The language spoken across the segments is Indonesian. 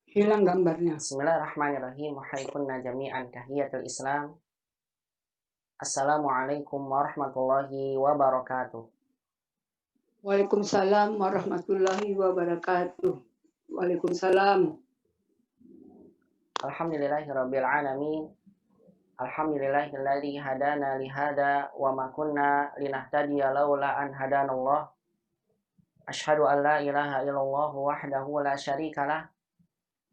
Hilang gambarnya. Bismillahirrahmanirrahim. Wahaikunna jami'an tahiyatul Islam. Assalamualaikum warahmatullahi wabarakatuh. Waalaikumsalam warahmatullahi wabarakatuh. Waalaikumsalam. Alhamdulillahirabbil alamin. Alhamdulillahilladzi hadana li hada wa ma kunna linahtadiya laula an hadanallah. Asyhadu an la ilaha illallah wahdahu la syarikalah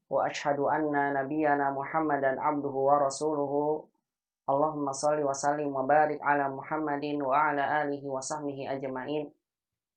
wa asyhadu anna nabiyyana Muhammadan abduhu wa rasuluhu. Allahumma shalli wa sallim wa barik ala Muhammadin wa ala alihi wa sahbihi ajmain.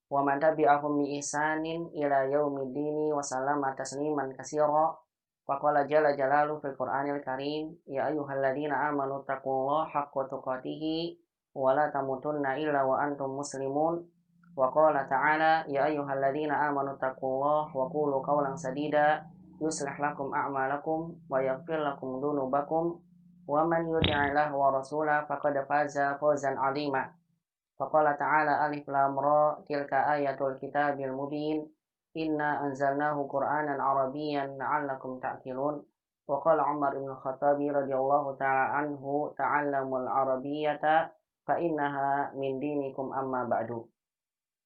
Wa man tabi'ahum bi ihsanin ila yaumiddini wa sallama tasliman katsira. Wa qala jalla jalaluhu fil Qur'anil Karim, ya ayyuhalladzina amanu taqullaha haqqa tuqatih wa la tamutunna illa wa antum muslimun. Wa qala ta'ala, ya ayyuhalladzina amanu taqullaha wa qulu qawlan sadida yuslih lakum a'malakum wa yaghfir lakum dzunubakum wa man yuti'illaha wa rasulahu faqad faza fawzan 'azima. Faqala ta'ala alif lam ra tilka ayatul kitabil mubin inna anzalnahu qur'anan arabiyyan la'allakum ta'qilun. Wa qala Umar ibn Khattabi radhiyallahu ta'ala anhu ta'allamul arabiyyata fa innaha min dinikum amma ba'du.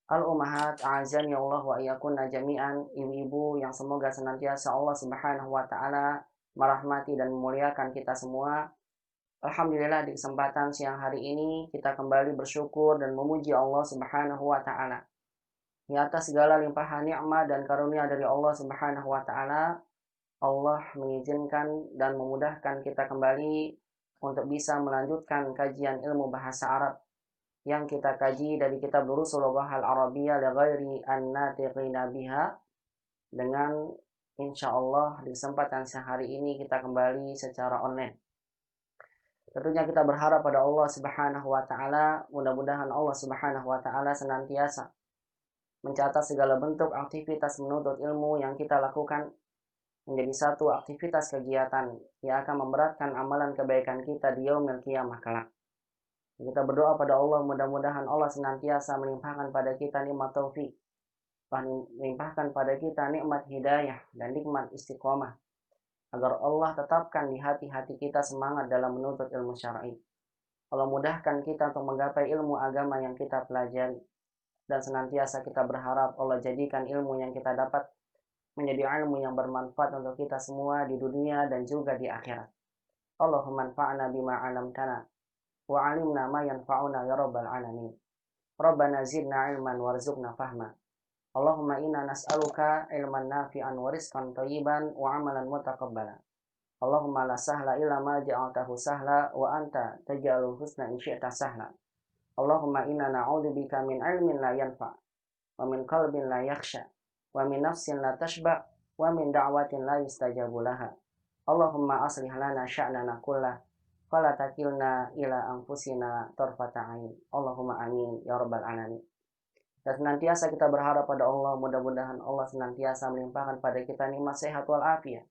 Al ummahat a'azani Allah wa iyyakunna jami'an, ibu-ibu yang semoga senantiasa Allah Subhanahu wa taala merahmati dan memuliakan kita semua. Alhamdulillah di kesempatan siang hari ini kita kembali bersyukur dan memuji Allah Subhanahu wa taala. Di atas segala limpahan nikmat dan karunia dari Allah Subhanahu wa taala, Allah mengizinkan dan memudahkan kita kembali untuk bisa melanjutkan kajian ilmu bahasa Arab yang kita kaji dari kitab Durusul Lughah Al-Arabiyyah li ghairi an-natiqina biha. Dengan insyaallah di kesempatan siang hari ini kita kembali secara online. Tentunya kita berharap pada Allah Subhanahu wa taala, mudah-mudahan Allah Subhanahu wa taala senantiasa mencatat segala bentuk aktivitas menuntut ilmu yang kita lakukan menjadi satu aktivitas kegiatan yang akan memberatkan amalan kebaikan kita di yaumil qiyamah kelak. Kita berdoa pada Allah, mudah-mudahan Allah senantiasa melimpahkan pada kita nikmat taufik, melimpahkan pada kita nikmat hidayah dan nikmat istiqomah, agar Allah tetapkan di hati-hati kita semangat dalam menuntut ilmu syar'i. Allah mudahkan kita untuk menggapai ilmu agama yang kita pelajari, dan senantiasa kita berharap Allah jadikan ilmu yang kita dapat menjadi ilmu yang bermanfaat untuk kita semua di dunia dan juga di akhirat. Allahumma anfa'na bima 'allamtana wa 'allimna ma yanfa'una ya rabbal alamin. Rabbana zidna ilman warzuqna fahma. Allahumma inna nas'aluka ilman nafi'an wa rizqan thayyiban wa 'amalan mutaqabbala. Allahumma la sahla illa ma ja'altahu sahla wa anta taj'alul husna in syi'ta sahla. Allahumma inna na'udzubika min ilmin la yanfa' wa min qalbin la yakhsha wa min nafsin la tashba' wa min da'watin la yustajabu laha. Allahumma aslih lana sya'nana kullah fala takilna ila anfusina tarfata 'ain. Allahumma amin ya rabbal alamin. Dan senantiasa kita berharap pada Allah, mudah-mudahan Allah senantiasa melimpahkan pada kita nikmat sehat wal afiat,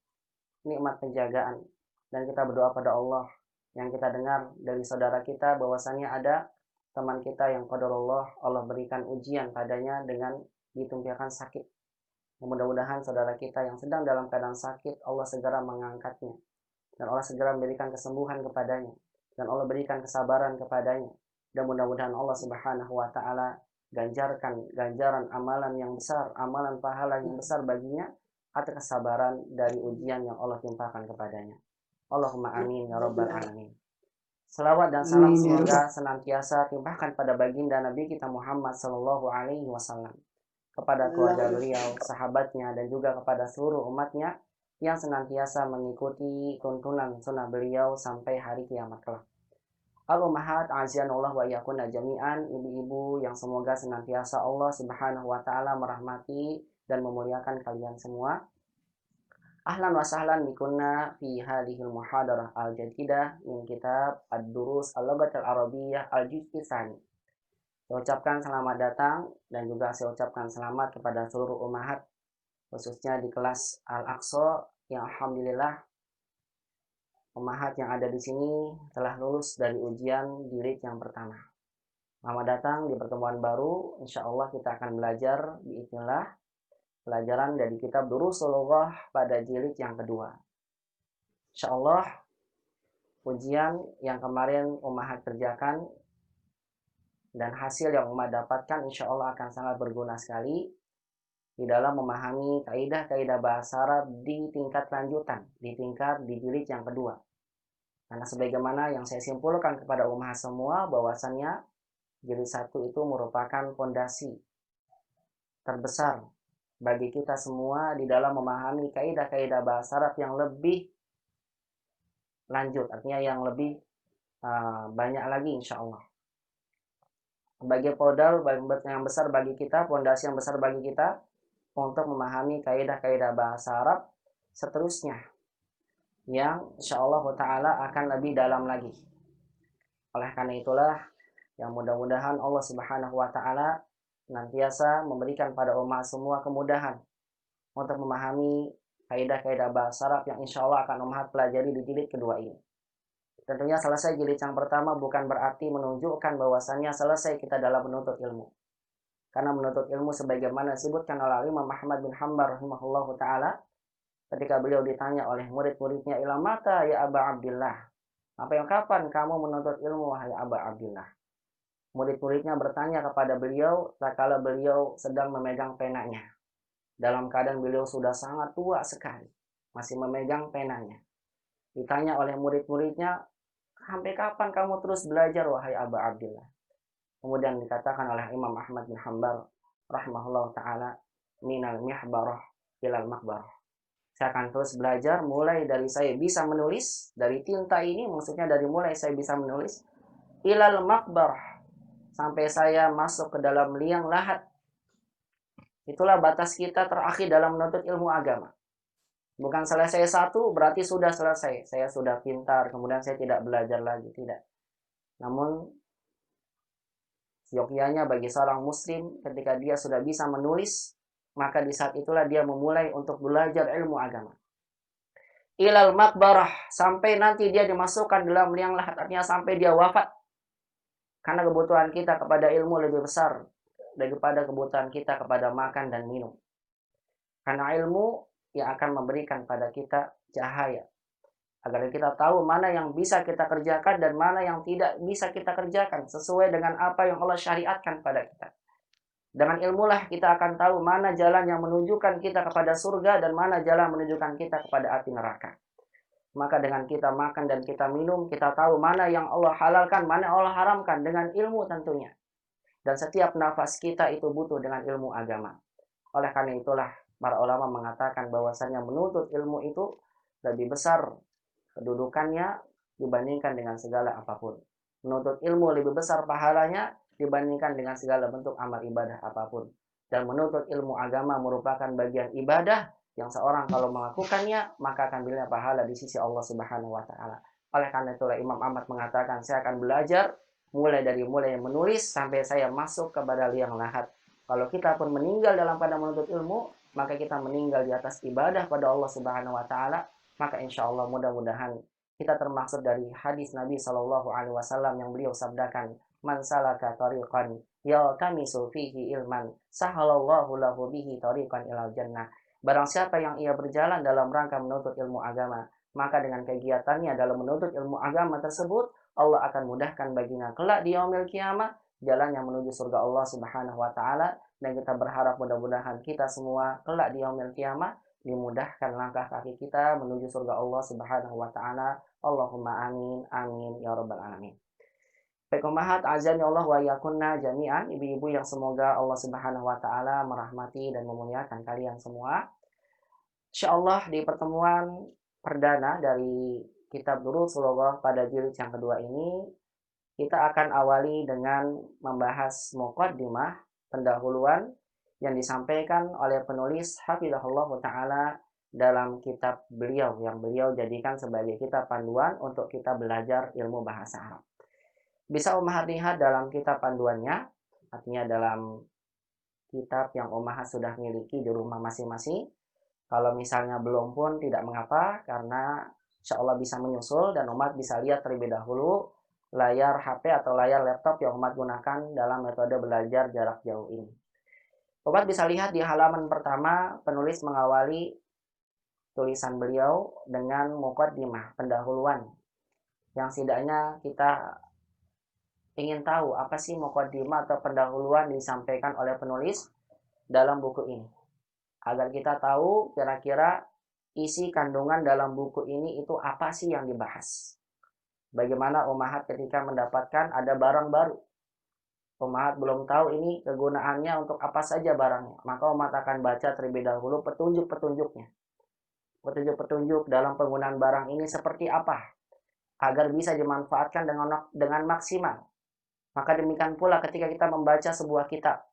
nikmat penjagaan. Dan kita berdoa pada Allah, yang kita dengar dari saudara kita bahwasannya ada teman kita yang qadarullah Allah berikan ujian padanya dengan ditumpahkan sakit. Mudah-mudahan saudara kita yang sedang dalam keadaan sakit, Allah segera mengangkatnya, dan Allah segera memberikan kesembuhan kepadanya, dan Allah berikan kesabaran kepadanya. Dan mudah-mudahan Allah Subhanahu wa taala ganjarkan ganjaran amalan yang besar, amalan pahala yang besar baginya atas kesabaran dari ujian yang Allah timpakan kepadanya. Allahumma amin ya rabbal alamin. Salawat dan salam Amin ya semoga Rabb. senantiasa timpahkan pada baginda Nabi kita Muhammad sallallahu alaihi wasallam, kepada keluarga beliau, sahabatnya, dan juga kepada seluruh umatnya yang senantiasa mengikuti tuntunan sunnah beliau sampai hari kiamat kelak. Al-ummahat azanullah wa iyyakunna jami'an, ibu-ibu yang semoga senantiasa Allah Subhanahu wa taala merahmati dan memuliakan kalian semua. Ahlan wa sahlan bikunna fi hadhil muhadarah al-jadidah min kitab Ad-Durus Al-Lughat Al-Arabiyyah Al-Juz'i Tsani. Saya ucapkan selamat datang dan juga saya ucapkan selamat kepada seluruh ummahat, khususnya di kelas Al-Aqsa yang alhamdulillah ummahat yang ada di sini telah lulus dari ujian jilid yang pertama. Selamat datang di pertemuan baru. Insya Allah kita akan belajar biiznillah pelajaran dari kitab Durusul Lughah pada jilid yang kedua. Insyaallah ujian yang kemarin Ummahat kerjakan dan hasil yang Ummahat dapatkan insyaallah akan sangat berguna sekali di dalam memahami kaidah-kaidah bahasa Arab di tingkat lanjutan, di jilid yang kedua. Karena sebagaimana yang saya simpulkan kepada Ummahat semua bahwasannya jilid 1 itu merupakan fondasi terbesar bagi kita semua di dalam memahami kaidah-kaidah bahasa Arab yang lebih lanjut, artinya yang lebih banyak lagi insyaallah. Sebagai modal yang besar bagi kita, fondasi yang besar bagi kita untuk memahami kaidah-kaidah bahasa Arab seterusnya yang insyaallah ta'ala akan lebih dalam lagi. Oleh karena itulah yang mudah-mudahan Allah Subhanahu wa ta'ala senantiasa memberikan pada umat semua kemudahan untuk memahami kaidah-kaidah bahasa Arab yang insyaallah akan umat pelajari di jilid kedua ini. Tentunya selesai jilid yang pertama bukan berarti menunjukkan bahwasannya selesai kita dalam menuntut ilmu. Karena menuntut ilmu sebagaimana disebutkan oleh Imam Ahmad bin Hanbal rahimahullahu ta'ala ketika beliau ditanya oleh murid-muridnya, ila mata ya Aba Abdillah, sampai kapan kamu menuntut ilmu wahai Aba Abdillah? Murid-muridnya bertanya kepada beliau tatkala beliau sedang memegang penanya, dalam keadaan beliau sudah sangat tua sekali masih memegang penanya. Ditanya oleh murid-muridnya, sampai kapan kamu terus belajar wahai Aba Abdillah? Kemudian dikatakan oleh Imam Ahmad bin Hanbal rahimahullah ta'ala, minal mihbarah ilal makbarah. Saya akan terus belajar mulai dari saya bisa menulis, dari tinta ini maksudnya dari mulai saya bisa menulis, ilal makbarah, sampai saya masuk ke dalam liang lahat. Itulah batas kita terakhir dalam menuntut ilmu agama. Bukan selesai satu berarti sudah selesai, saya sudah pintar, kemudian saya tidak belajar lagi, tidak. Namun yogyanya bagi seorang muslim ketika dia sudah bisa menulis, maka di saat itulah dia memulai untuk belajar ilmu agama. Ilal makbarah, sampai nanti dia dimasukkan dalam liang lahat, artinya sampai dia wafat. Karena kebutuhan kita kepada ilmu lebih besar daripada kebutuhan kita kepada makan dan minum. Karena ilmu yang akan memberikan pada kita cahaya, agar kita tahu mana yang bisa kita kerjakan dan mana yang tidak bisa kita kerjakan sesuai dengan apa yang Allah syariatkan pada kita. Dengan ilmulah kita akan tahu mana jalan yang menunjukkan kita kepada surga dan mana jalan menunjukkan kita kepada api neraka. Maka dengan kita makan dan kita minum, kita tahu mana yang Allah halalkan, mana yang Allah haramkan dengan ilmu tentunya. Dan setiap nafas kita itu butuh dengan ilmu agama. Oleh karena itulah para ulama mengatakan bahwasannya menuntut ilmu itu lebih besar kedudukannya dibandingkan dengan segala apapun. Menuntut ilmu lebih besar pahalanya dibandingkan dengan segala bentuk amal ibadah apapun. Dan menuntut ilmu agama merupakan bagian ibadah yang seorang kalau melakukannya maka akan diberi pahala di sisi Allah Subhanahu wa taala. Oleh karena itulah Imam Ahmad mengatakan, saya akan belajar mulai menulis sampai saya masuk kepada liang lahat. Kalau kita pun meninggal dalam pada menuntut ilmu, maka kita meninggal di atas ibadah pada Allah Subhanahu wa taala. Maka insya Allah mudah-mudahan kita termaksud dari hadis Nabi Shallallahu Alaihi Wasallam yang beliau sabdakan, man salaka tariqan yaltamisu fihi ilman sahalallahu lahu bihi tariqan ilal jannah. Barang siapa yang ia berjalan dalam rangka menuntut ilmu agama, maka dengan kegiatannya dalam menuntut ilmu agama tersebut, Allah akan mudahkan baginya kelak di yaumil qiyamah jalan yang menuju surga Allah Subhanahu wa taala. Dan kita berharap mudah-mudahan kita semua kelak di yaumil qiyamah dimudahkan langkah kaki kita menuju surga Allah Subhanahu wa taala. Allahumma amin amin ya rabbal alamin. Baik ummahat azan ya Allah wa yakunna jami'an, ibu-ibu yang semoga Allah Subhanahu wa taala merahmati dan memuliakan kalian semua. Insyaallah di pertemuan perdana dari kitab Durusul Lughah pada jilid yang kedua ini kita akan awali dengan membahas muqaddimah, pendahuluan yang disampaikan oleh penulis hafizahullah ta'ala dalam kitab beliau yang beliau jadikan sebagai kitab panduan untuk kita belajar ilmu bahasa Arab. Bisa ummahat lihat dalam kitab panduannya, artinya dalam kitab yang ummahat sudah miliki di rumah masing-masing. Kalau misalnya belum pun tidak mengapa, karena insya Allah bisa menyusul dan umat bisa lihat terlebih dahulu layar HP atau layar laptop yang umat gunakan dalam metode belajar jarak jauh ini. Sobat bisa lihat di halaman pertama, penulis mengawali tulisan beliau dengan muqaddimah, pendahuluan. Yang setidaknya kita ingin tahu apa sih muqaddimah atau pendahuluan disampaikan oleh penulis dalam buku ini. Agar kita tahu kira-kira isi kandungan dalam buku ini itu apa sih yang dibahas. Bagaimana ummahat ketika mendapatkan ada barang baru. Ummahat belum tahu ini kegunaannya untuk apa saja barangnya. Maka ummahat akan baca terlebih dahulu petunjuk-petunjuknya. Petunjuk-petunjuk dalam penggunaan barang ini seperti apa. Agar bisa dimanfaatkan dengan maksimal. Maka demikian pula ketika kita membaca sebuah kitab.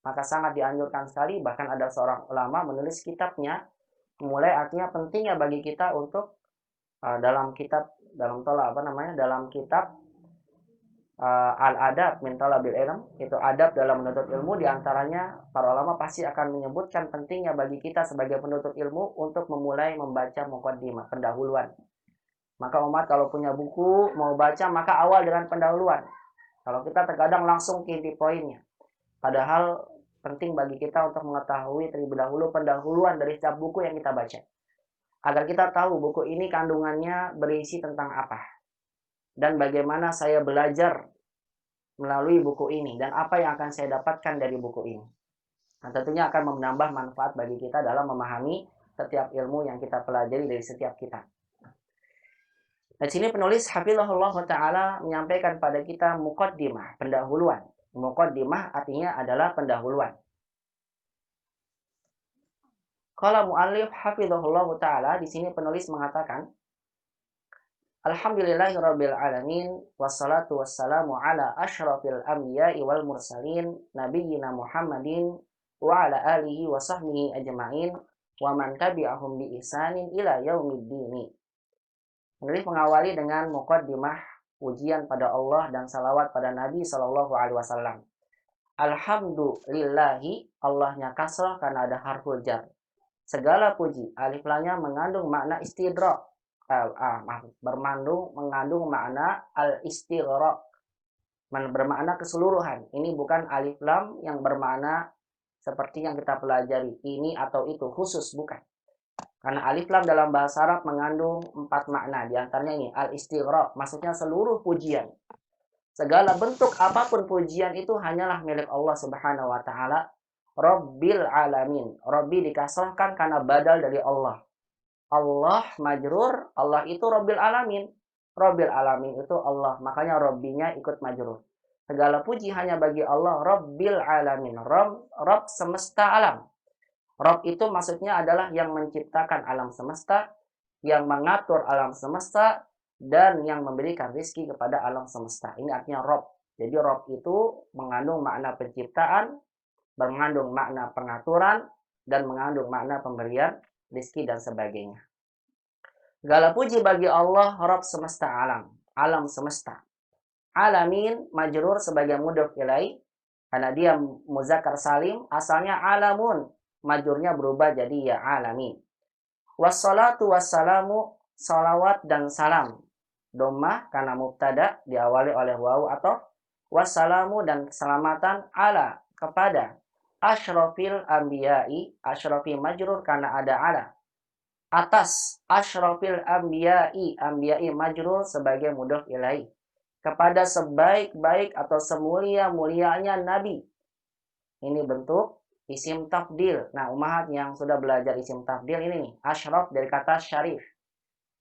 Maka sangat dianjurkan sekali, bahkan ada seorang ulama menulis kitabnya. Mulai artinya pentingnya bagi kita untuk dalam kitab Al-Adab min Talabil Ilm, itu adab dalam menuntut ilmu, diantaranya para ulama pasti akan menyebutkan pentingnya bagi kita sebagai penuntut ilmu untuk memulai membaca muqaddimah, pendahuluan. Maka umat kalau punya buku mau baca, maka awal dengan pendahuluan. Kalau kita terkadang langsung ke inti poinnya, padahal penting bagi kita untuk mengetahui terlebih dahulu pendahuluan dari setiap buku yang kita baca, agar kita tahu buku ini kandungannya berisi tentang apa, dan bagaimana saya belajar melalui buku ini, dan apa yang akan saya dapatkan dari buku ini. Nah, tentunya akan menambah manfaat bagi kita dalam memahami setiap ilmu yang kita pelajari dari setiap kitab. Nah, di sini penulis hafizahullah ta'ala menyampaikan pada kita muqaddimah, pendahuluan. Muqaddimah artinya adalah pendahuluan. Kalau mu'allif hafizahullah ta'ala, di sini penulis mengatakan, Alhamdulillahirabbil alamin, wassalatu wassalamu ala asyrafil anbiya'i wal mursalin, nabiyyina Muhammadin wa ala alihi wa sahbihi ajma'in wa man tabi'ahum bi ihsanin ila yaumiddin. Penulis mengawali dengan muqaddimah, pujian pada Allah dan salawat pada Nabi sallallahu alaihi wasallam. Alhamdulillahi, Allahnya kasrah karena ada harful jar. Segala puji, alif lamnya mengandung makna istidrak. Mengandung makna al-istighraq, bermakna keseluruhan. Ini bukan alif lam yang bermakna seperti yang kita pelajari ini atau itu khusus, bukan. Karena alif lam dalam bahasa Arab mengandung 4 makna. Di antaranya ini al-istighraq, maksudnya seluruh pujian. Segala bentuk apapun pujian itu hanyalah milik Allah Subhanahu wa taala, Rabbil alamin. Rabbi dikasrahkan karena badal dari Allah. Allah majrur, Allah itu Rabbil alamin. Rabbil alamin itu Allah, makanya Rabbinya ikut majrur. Segala puji hanya bagi Allah, Rabbil alamin. Rabb semesta alam. Rabb itu maksudnya adalah yang menciptakan alam semesta, yang mengatur alam semesta, dan yang memberikan rizki kepada alam semesta. Ini artinya Rabb. Jadi Rabb itu mengandung makna penciptaan, mengandung makna pengaturan, dan mengandung makna pemberian rizki dan sebagainya. Segala puji bagi Allah, Rabb semesta alam, alam semesta. Alamin majrur sebagai mudhof ilaih, karena dia muzakkar salim, asalnya alamun, majrurnya berubah jadi ya alamin. Wassalatu wassalamu, salawat dan salam, dhammah karena mubtada diawali oleh wawu atau wassalamu, dan keselamatan ala kepada asyrafil anbiya'i, asyrafi majrur karena ada ala, atas asyrafil anbiya'i, anbiya'i majrur sebagai mudhof ilaih, kepada sebaik-baik atau semulia-mulianya nabi. Ini bentuk isim tafdil. Nah, ummahat yang sudah belajar isim tafdil ini nih, asyraf dari kata syarif.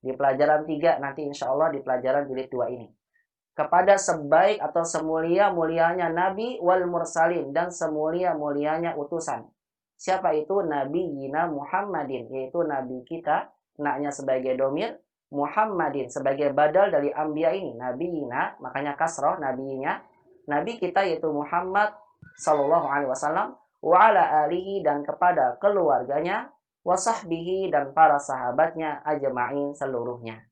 Di pelajaran 3 nanti insya Allah di pelajaran jilid 2 ini. Kepada sebaik atau semulia-mulianya nabi wal mursalin, dan semulia-mulianya utusan. Siapa itu? Nabi Yina Muhammadin, yaitu nabi kita, naknya sebagai domir, Muhammadin sebagai badal dari anbiya ini, Nabi Yina, makanya kasroh nabinya, nabi kita yaitu Muhammad sallallahu alaihi wasallam, wa ala alihi, dan kepada keluarganya, wa sahbihi, dan para sahabatnya, ajma'in seluruhnya.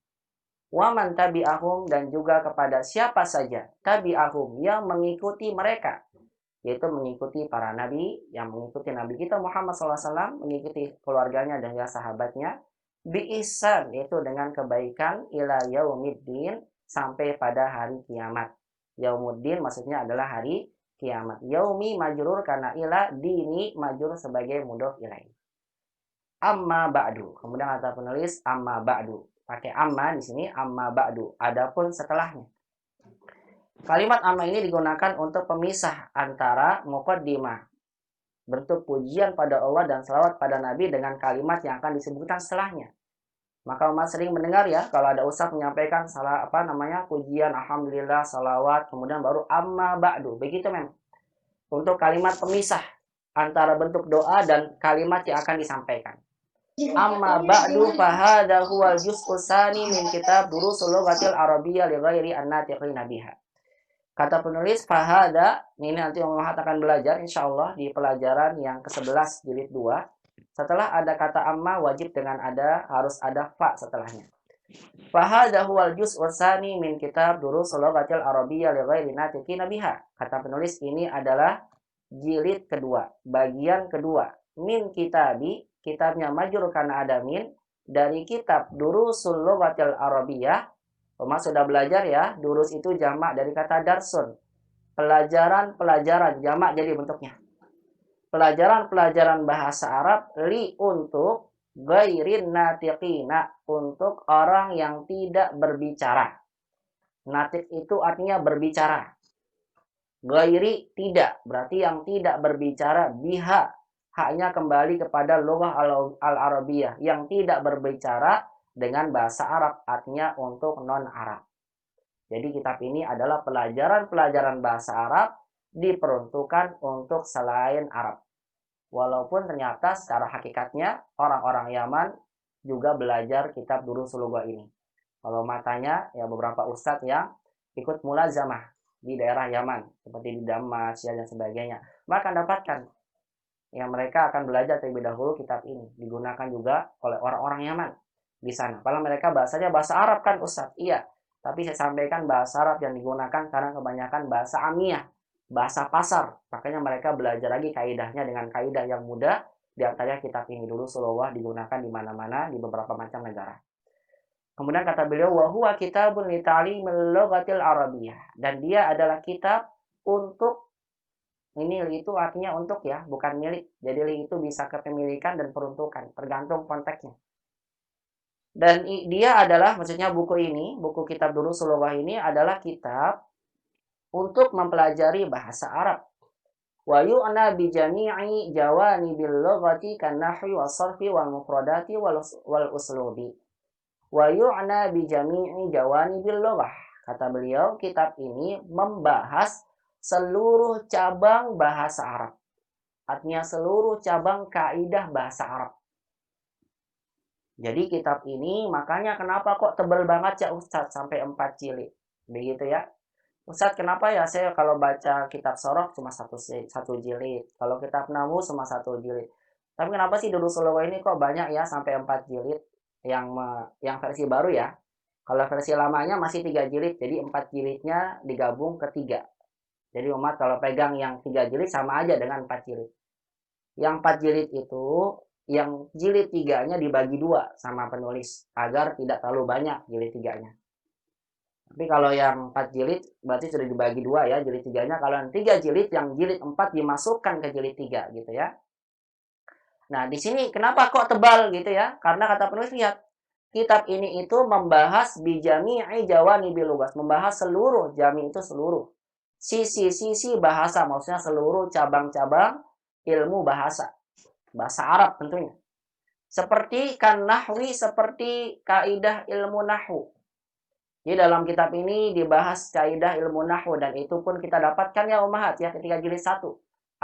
Wa man tabi'ahum, dan juga kepada siapa saja tabi'ahum yang mengikuti mereka, yaitu mengikuti para nabi, yang mengikuti nabi kita Muhammad SAW, mengikuti keluarganya dan ya sahabatnya, bi ihsan, yaitu dengan kebaikan, ila yaumiddin, sampai pada hari kiamat. Yaumuddin maksudnya adalah hari kiamat. Yaumi majrur karena ila, dini majrur sebagai mudhof ilaih. Amma ba'du. Kemudian kata penulis amma ba'du. Pakai amma di sini, amma ba'du. Adapun setelahnya. Kalimat amma ini digunakan untuk pemisah antara muqaddimah, bentuk pujian pada Allah dan salawat pada Nabi, dengan kalimat yang akan disebutkan setelahnya. Maka umat sering mendengar ya, kalau ada ustaz menyampaikan pujian, alhamdulillah, salawat, kemudian baru amma ba'du. Begitu memang. Untuk kalimat pemisah antara bentuk doa dan kalimat yang akan disampaikan. Amma ba'du fahada huwal juz'u tsani min kitab durusul lughatil arabiyyah li ghairi an-natiqina biha. Kata penulis fahada, ini nanti Om Mahat akan belajar insyaallah di pelajaran yang ke-11 jilid 2. Setelah ada kata amma, wajib dengan harus ada fa setelahnya. Fahada huwal juz'u tsani min kitab durusul lughatil arabiyyah li ghairi natiqina biha. Kata penulis ini adalah jilid kedua, bagian kedua. Min kitabi, kitabnya majrur karena ada min, dari kitab durusul lughatil arabiyyah. Umat sudah belajar ya, durus itu jamak dari kata darsun. Pelajaran-pelajaran, jamak jadi bentuknya. Pelajaran-pelajaran bahasa Arab, li untuk, ghairin natiqina, untuk orang yang tidak berbicara. Natiq itu artinya berbicara. Ghairi tidak, berarti yang tidak berbicara, biha, haknya kembali kepada lughah al-arabiyah, yang tidak berbicara dengan bahasa Arab, artinya untuk non-Arab. Jadi kitab ini adalah pelajaran-pelajaran bahasa Arab diperuntukkan untuk selain Arab. Walaupun ternyata secara hakikatnya orang-orang Yaman juga belajar kitab Durusul Lughah ini. Kalau matanya ya beberapa ustadz yang ikut mulazamah di daerah Yaman, seperti di Damas ya, dan sebagainya, maka dapatkan yang mereka akan belajar terlebih dahulu kitab ini. Digunakan juga oleh orang-orang Yaman di sana. Padahal mereka bahasanya bahasa Arab kan Ustaz? Iya. Tapi saya sampaikan bahasa Arab yang digunakan karena kebanyakan bahasa amiyah, bahasa pasar. Makanya mereka belajar lagi kaidahnya dengan kaidah yang mudah. Di antaranya kitab ini dulu Sulawah digunakan di mana-mana di beberapa macam negara. Kemudian kata beliau, wa huwa kitabun li ta'limil lughatil arabiyyah. Dan dia adalah kitab untuk, ini li itu artinya untuk ya, bukan milik. Jadi li itu bisa kepemilikan dan peruntukan, tergantung konteksnya. Dan dia adalah, maksudnya buku ini, buku kitab Durusul Lughah ini adalah kitab untuk mempelajari bahasa Arab. Wa yu'na bi jami'i jawanibil lughati kan nahwi was sarfi wal mufradati wal uslubi. Wa yu'na bi jami'i jawanibil lughah. Kata beliau, kitab ini membahas seluruh cabang bahasa Arab. Artinya seluruh cabang kaidah bahasa Arab. Jadi kitab ini, makanya kenapa kok tebal banget ya Ustadz, sampai 4 jilid. Begitu ya. Ustadz, kenapa ya saya kalau baca kitab Sorok cuma satu jilid. Kalau kitab Nahwu cuma 1 jilid. Tapi kenapa sih Durusul Lughah ini kok banyak ya sampai 4 jilid. Yang versi baru ya. Kalau versi lamanya masih 3 jilid. Jadi 4 jilidnya digabung ke 3. Jadi umat kalau pegang yang 3 jilid sama aja dengan 4 jilid. Yang 4 jilid itu, yang jilid 3-nya dibagi 2 sama penulis agar tidak terlalu banyak jilid 3-nya. Tapi kalau yang 4 jilid berarti sudah dibagi 2 ya jilid 3-nya. Kalau yang 3 jilid, yang jilid 4 dimasukkan ke jilid 3 gitu ya. Nah, di sini kenapa kok tebal gitu ya? Karena kata penulis, lihat, kitab ini itu membahas bijami'i jawanibil lughah, membahas seluruh, jami itu seluruh sisi-sisi bahasa, maksudnya seluruh cabang-cabang ilmu bahasa Arab tentunya. Seperti kan nahwi, seperti kaidah ilmu nahwu. Di dalam kitab ini dibahas kaidah ilmu nahwu, dan itu pun kita dapatkan ya ummahat ya ketika jilid 1.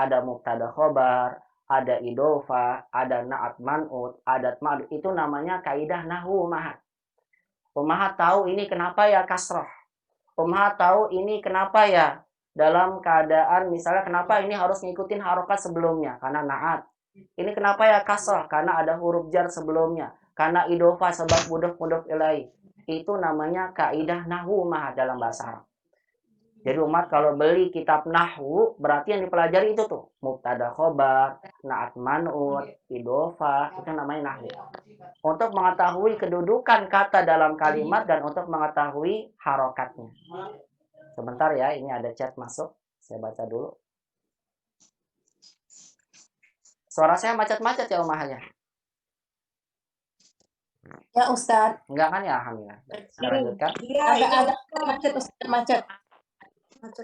Ada mubtada khobar, ada idofah, ada na'at man'ut, adat ma'ruf. Itu namanya kaidah nahwu ummahat. Ummahat tahu ini kenapa ya kasroh. Ummahat tahu ini kenapa ya dalam keadaan misalnya kenapa ini harus ngikutin harokat sebelumnya karena na'at. Ini kenapa ya kasrah? Karena ada huruf jar sebelumnya. Karena idofah sebab mudhof ilaih. Itu namanya kaidah nahwu ummahat dalam bahasa Arab. Jadi umat kalau beli kitab nahwu berarti yang dipelajari itu tuh mubtada khobar, na'at man'ut, idofah, itu namanya nahwu. Untuk mengetahui kedudukan kata dalam kalimat dan untuk mengetahui harokatnya. Sebentar ya, ini ada chat masuk. Saya baca dulu. Suara saya macet-macet ya Umah ya? Ya Ustadz. Enggak kan ya, alhamdulillah. Saya lanjutkan. Iya, ada macet Ustadz, macet.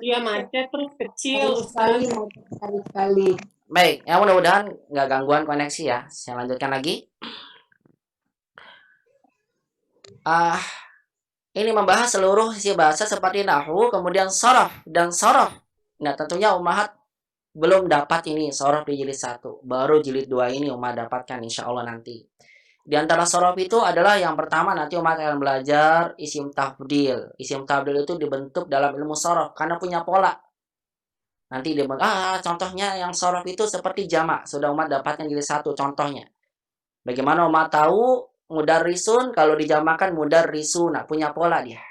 Iya macet terus kecil Sekali Ustaz. sekali. Baik, ya mudah-mudahan nggak gangguan koneksi ya. Saya lanjutkan lagi. Ini membahas seluruh sisi bahasa seperti nahwu, kemudian sorof dan sorof. Nah, tentunya Ummahat belum dapat ini sorof di jilid 1. Baru jilid 2 ini Ummahat dapatkan insya Allah nanti. Di antara sorof itu adalah yang pertama nanti Ummahat akan belajar isim tafdil. Isim tafdil itu dibentuk dalam ilmu sorof karena punya pola. Nanti dibentuk, contohnya yang sorof itu seperti jamak. Sudah Ummahat dapatkan jilid 1 contohnya. Bagaimana Ummahat tahu mudarrisun kalau dijamakan mudarrisuna, punya pola dia.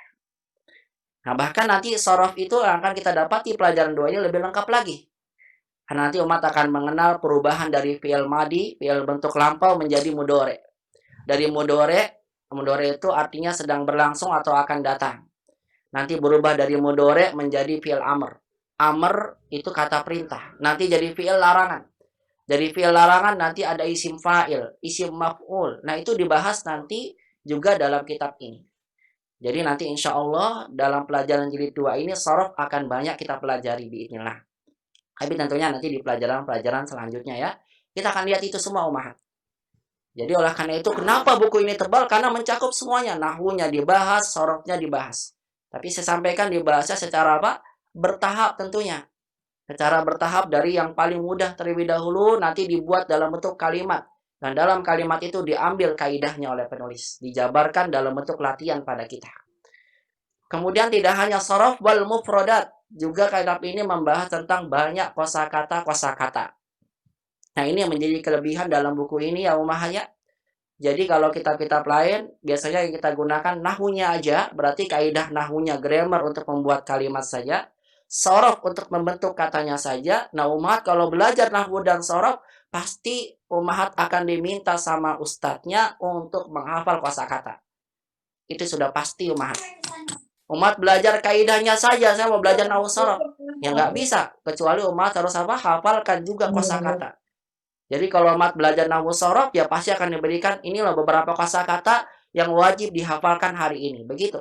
Nah, bahkan nanti sorof itu akan kita dapati pelajaran 2 ini lebih lengkap lagi. Karena nanti Ummahat akan mengenal perubahan dari fi'il madi, fi'il bentuk lampau menjadi mudhari. Dari mudhari itu artinya sedang berlangsung atau akan datang. Nanti berubah dari mudhari menjadi fi'il amr. Amr itu kata perintah. Nanti jadi fi'il larangan. Dari fi'il larangan nanti ada isim fa'il, isim maf'ul. Nah, itu dibahas nanti juga dalam kitab ini. Jadi nanti insya Allah dalam pelajaran jilid 2 ini sorof akan banyak kita pelajari biidznillah. Tapi tentunya nanti di pelajaran-pelajaran selanjutnya ya. Kita akan lihat itu semua Ummahat. Jadi oleh karena itu kenapa buku ini tebal? Karena mencakup semuanya. Nahwunya dibahas, sorofnya dibahas. Tapi saya sampaikan dibahasnya secara apa? Bertahap tentunya. Secara bertahap dari yang paling mudah terlebih dahulu nanti dibuat dalam bentuk kalimat. Dan dalam kalimat itu diambil kaidahnya oleh penulis. Dijabarkan dalam bentuk latihan pada kita. Kemudian tidak hanya sorof wal mufrodat. Juga kitab ini membahas tentang banyak kosakata. Nah, ini yang menjadi kelebihan dalam buku ini ya Ummahat ya. Jadi kalau kitab-kitab lain biasanya yang kita gunakan nahwunya aja. Berarti kaidah nahwunya, grammar untuk membuat kalimat saja. Sorof untuk membentuk katanya saja. Nah, Ummahat kalau belajar nahwu dan sorof, pasti Ummahat akan diminta sama ustadznya untuk menghafal kosakata. Itu sudah pasti Ummahat. Ummahat belajar kaidahnya saja, saya mau belajar nahwu sorof. Ya nggak bisa, kecuali Ummahat harus apa? Hafalkan juga kosakata. Jadi kalau Ummahat belajar nahwu sorof, ya pasti akan diberikan inilah beberapa kosakata yang wajib dihafalkan hari ini. Begitu.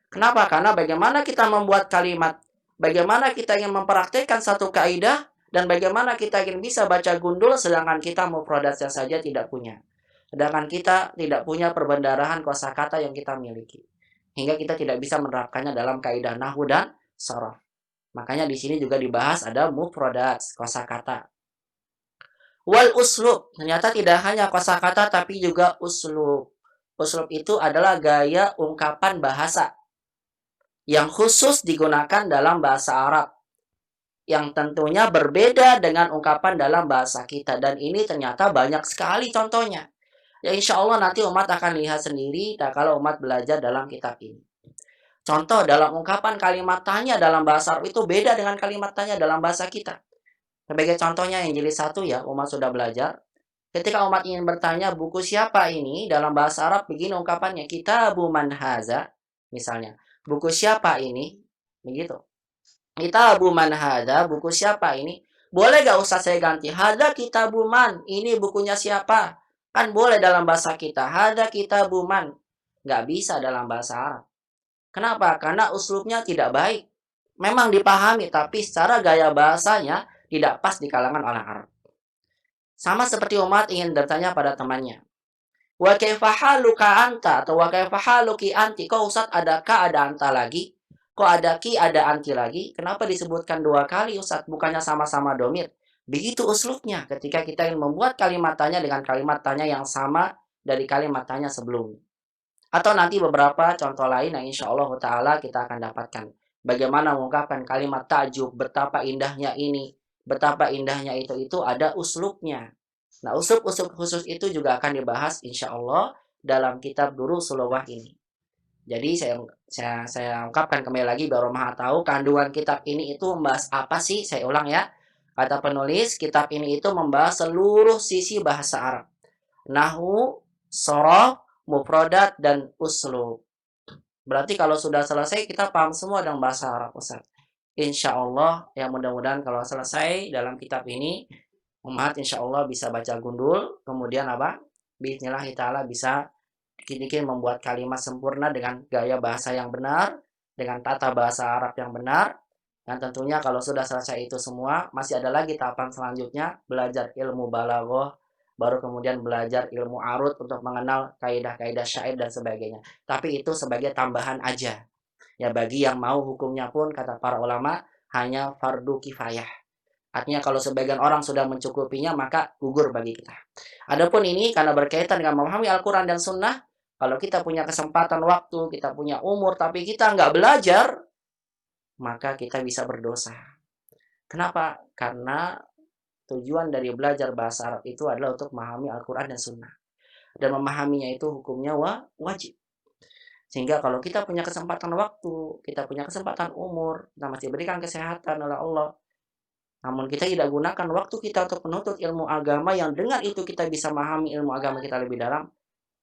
Kenapa? Karena bagaimana kita membuat kalimat, bagaimana kita ingin mempraktekkan satu kaidah, dan bagaimana kita ingin bisa baca gundul sedangkan kita mufradatnya saja tidak punya. Sedangkan kita tidak punya perbendarahan kosakata yang kita miliki. Hingga kita tidak bisa menerapkannya dalam kaidah nahwu dan sorof. Makanya di sini juga dibahas ada mufradat, kosakata. Wal uslub, ternyata tidak hanya kosakata tapi juga uslub. Uslub itu adalah gaya ungkapan bahasa yang khusus digunakan dalam bahasa Arab, yang tentunya berbeda dengan ungkapan dalam bahasa kita. Dan ini ternyata banyak sekali contohnya. Ya insya Allah nanti umat akan lihat sendiri kalau umat belajar dalam kitab ini. Contoh dalam ungkapan kalimat tanya dalam bahasa Arab itu beda dengan kalimat tanya dalam bahasa kita. Sebagai contohnya yang jilid 1 ya, umat sudah belajar. Ketika umat ingin bertanya buku siapa ini dalam bahasa Arab, begini ungkapannya, Kitabu man haza, misalnya. Buku siapa ini? Begitu. Kitabu man haza, buku siapa ini? Boleh gak Ustaz saya ganti? Hada kitabu man, ini bukunya siapa? Kan boleh dalam bahasa kita. Hada kitabu man. Gak bisa dalam bahasa Arab. Kenapa? Karena uslubnya tidak baik. Memang dipahami, tapi secara gaya bahasanya tidak pas di kalangan orang Arab. Sama seperti umat ingin bertanya pada temannya. Wa kaifa haluka anta atau wa kaifa haluki anti? Kok Ustaz ada ka ada anta lagi? Kok ada ki ada anti lagi? Kenapa disebutkan 2 kali Ustaz? Bukannya sama-sama domir. Begitu uslubnya ketika kita ingin membuat kalimat tanya dengan kalimat tanya yang sama dari kalimat tanya sebelumnya. Atau nanti beberapa contoh lain yang insya Allah Ta'ala kita akan dapatkan. Bagaimana mengungkapkan kalimat takjub, betapa indahnya ini, betapa indahnya itu ada uslubnya. Nah, uslub-uslub khusus itu juga akan dibahas insya Allah dalam kitab Durusul Wahyi ini. Jadi saya ungkapkan kembali lagi biar Maha tahu kandungan kitab ini itu membahas apa sih? Saya ulang ya. Kata penulis, kitab ini itu membahas seluruh sisi bahasa Arab. Nahwu, sorof, mufradat, dan uslub. Berarti kalau sudah selesai kita paham semua dalam bahasa Arab Ustaz. Insya Allah ya mudah-mudahan kalau selesai dalam kitab ini Ummahat insya Allah bisa baca gundul, kemudian apa? Bismillah ta'ala bisa dikit-dikit membuat kalimat sempurna dengan gaya bahasa yang benar, dengan tata bahasa Arab yang benar. Dan tentunya kalau sudah selesai itu semua, masih ada lagi tahapan selanjutnya, belajar ilmu balaghah, baru kemudian belajar ilmu arud untuk mengenal kaidah-kaidah syair dan sebagainya. Tapi itu sebagai tambahan aja. Ya bagi yang mau hukumnya pun kata para ulama hanya fardu kifayah. Artinya kalau sebagian orang sudah mencukupinya maka gugur bagi kita. Adapun ini karena berkaitan dengan memahami Al-Quran dan Sunnah, kalau kita punya kesempatan waktu, kita punya umur, tapi kita nggak belajar, maka kita bisa berdosa. Kenapa? Karena tujuan dari belajar bahasa Arab itu adalah untuk memahami Al-Quran dan Sunnah. Dan memahaminya itu hukumnya wajib. Sehingga kalau kita punya kesempatan waktu, kita punya kesempatan umur, kita masih berikan kesehatan oleh Allah, namun kita tidak gunakan waktu kita untuk menuntut ilmu agama yang dengan itu kita bisa memahami ilmu agama kita lebih dalam,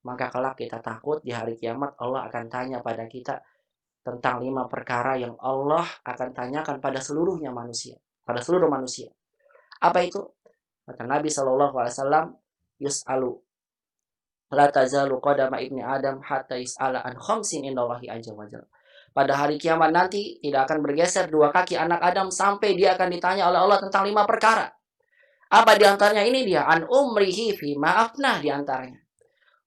maka kelak kita takut di hari kiamat Allah akan tanya pada kita tentang 5 perkara yang Allah akan tanyakan pada seluruhnya manusia, pada seluruh manusia. Apa itu? Kata Nabi SAW, yus'alu la tazalu qadama ibni Adam hatta yus'ala an khamsin indallahi azza wajalla. Pada hari kiamat nanti tidak akan bergeser 2 kaki anak Adam sampai dia akan ditanya oleh Allah tentang 5 perkara. Apa diantaranya? Ini dia, an umrihi fi ma'afnah diantaranya.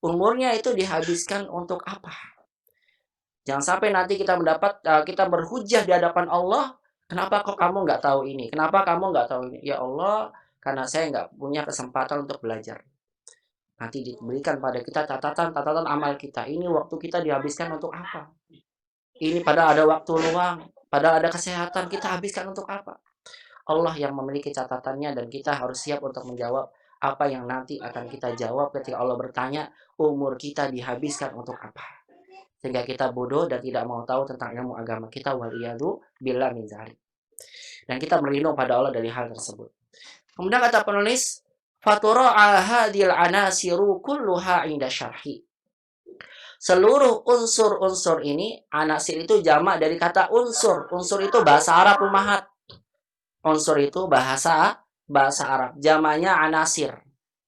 Umurnya itu dihabiskan untuk apa? Jangan sampai nanti kita kita berhujjah di hadapan Allah, kenapa kok kamu nggak tahu ini? Kenapa kamu nggak tahu ini? Ya Allah, karena saya nggak punya kesempatan untuk belajar. Nanti diberikan pada kita catatan amal kita. Ini waktu kita dihabiskan untuk apa? Ini padahal ada waktu luang, padahal ada kesehatan, kita habiskan untuk apa? Allah yang memiliki catatannya dan kita harus siap untuk menjawab apa yang nanti akan kita jawab ketika Allah bertanya, umur kita dihabiskan untuk apa? Sehingga kita bodoh dan tidak mau tahu tentang ilmu agama kita, waliyadu billah min dzalik. Dan kita berlindung pada Allah dari hal tersebut. Kemudian kata penulis, fatura'a hadhil anasiru kulluha inda syarhi. Seluruh unsur-unsur ini, anasir itu jamak dari kata unsur. Unsur itu bahasa Arab ummahat. Unsur itu bahasa Arab. Jamaknya anasir.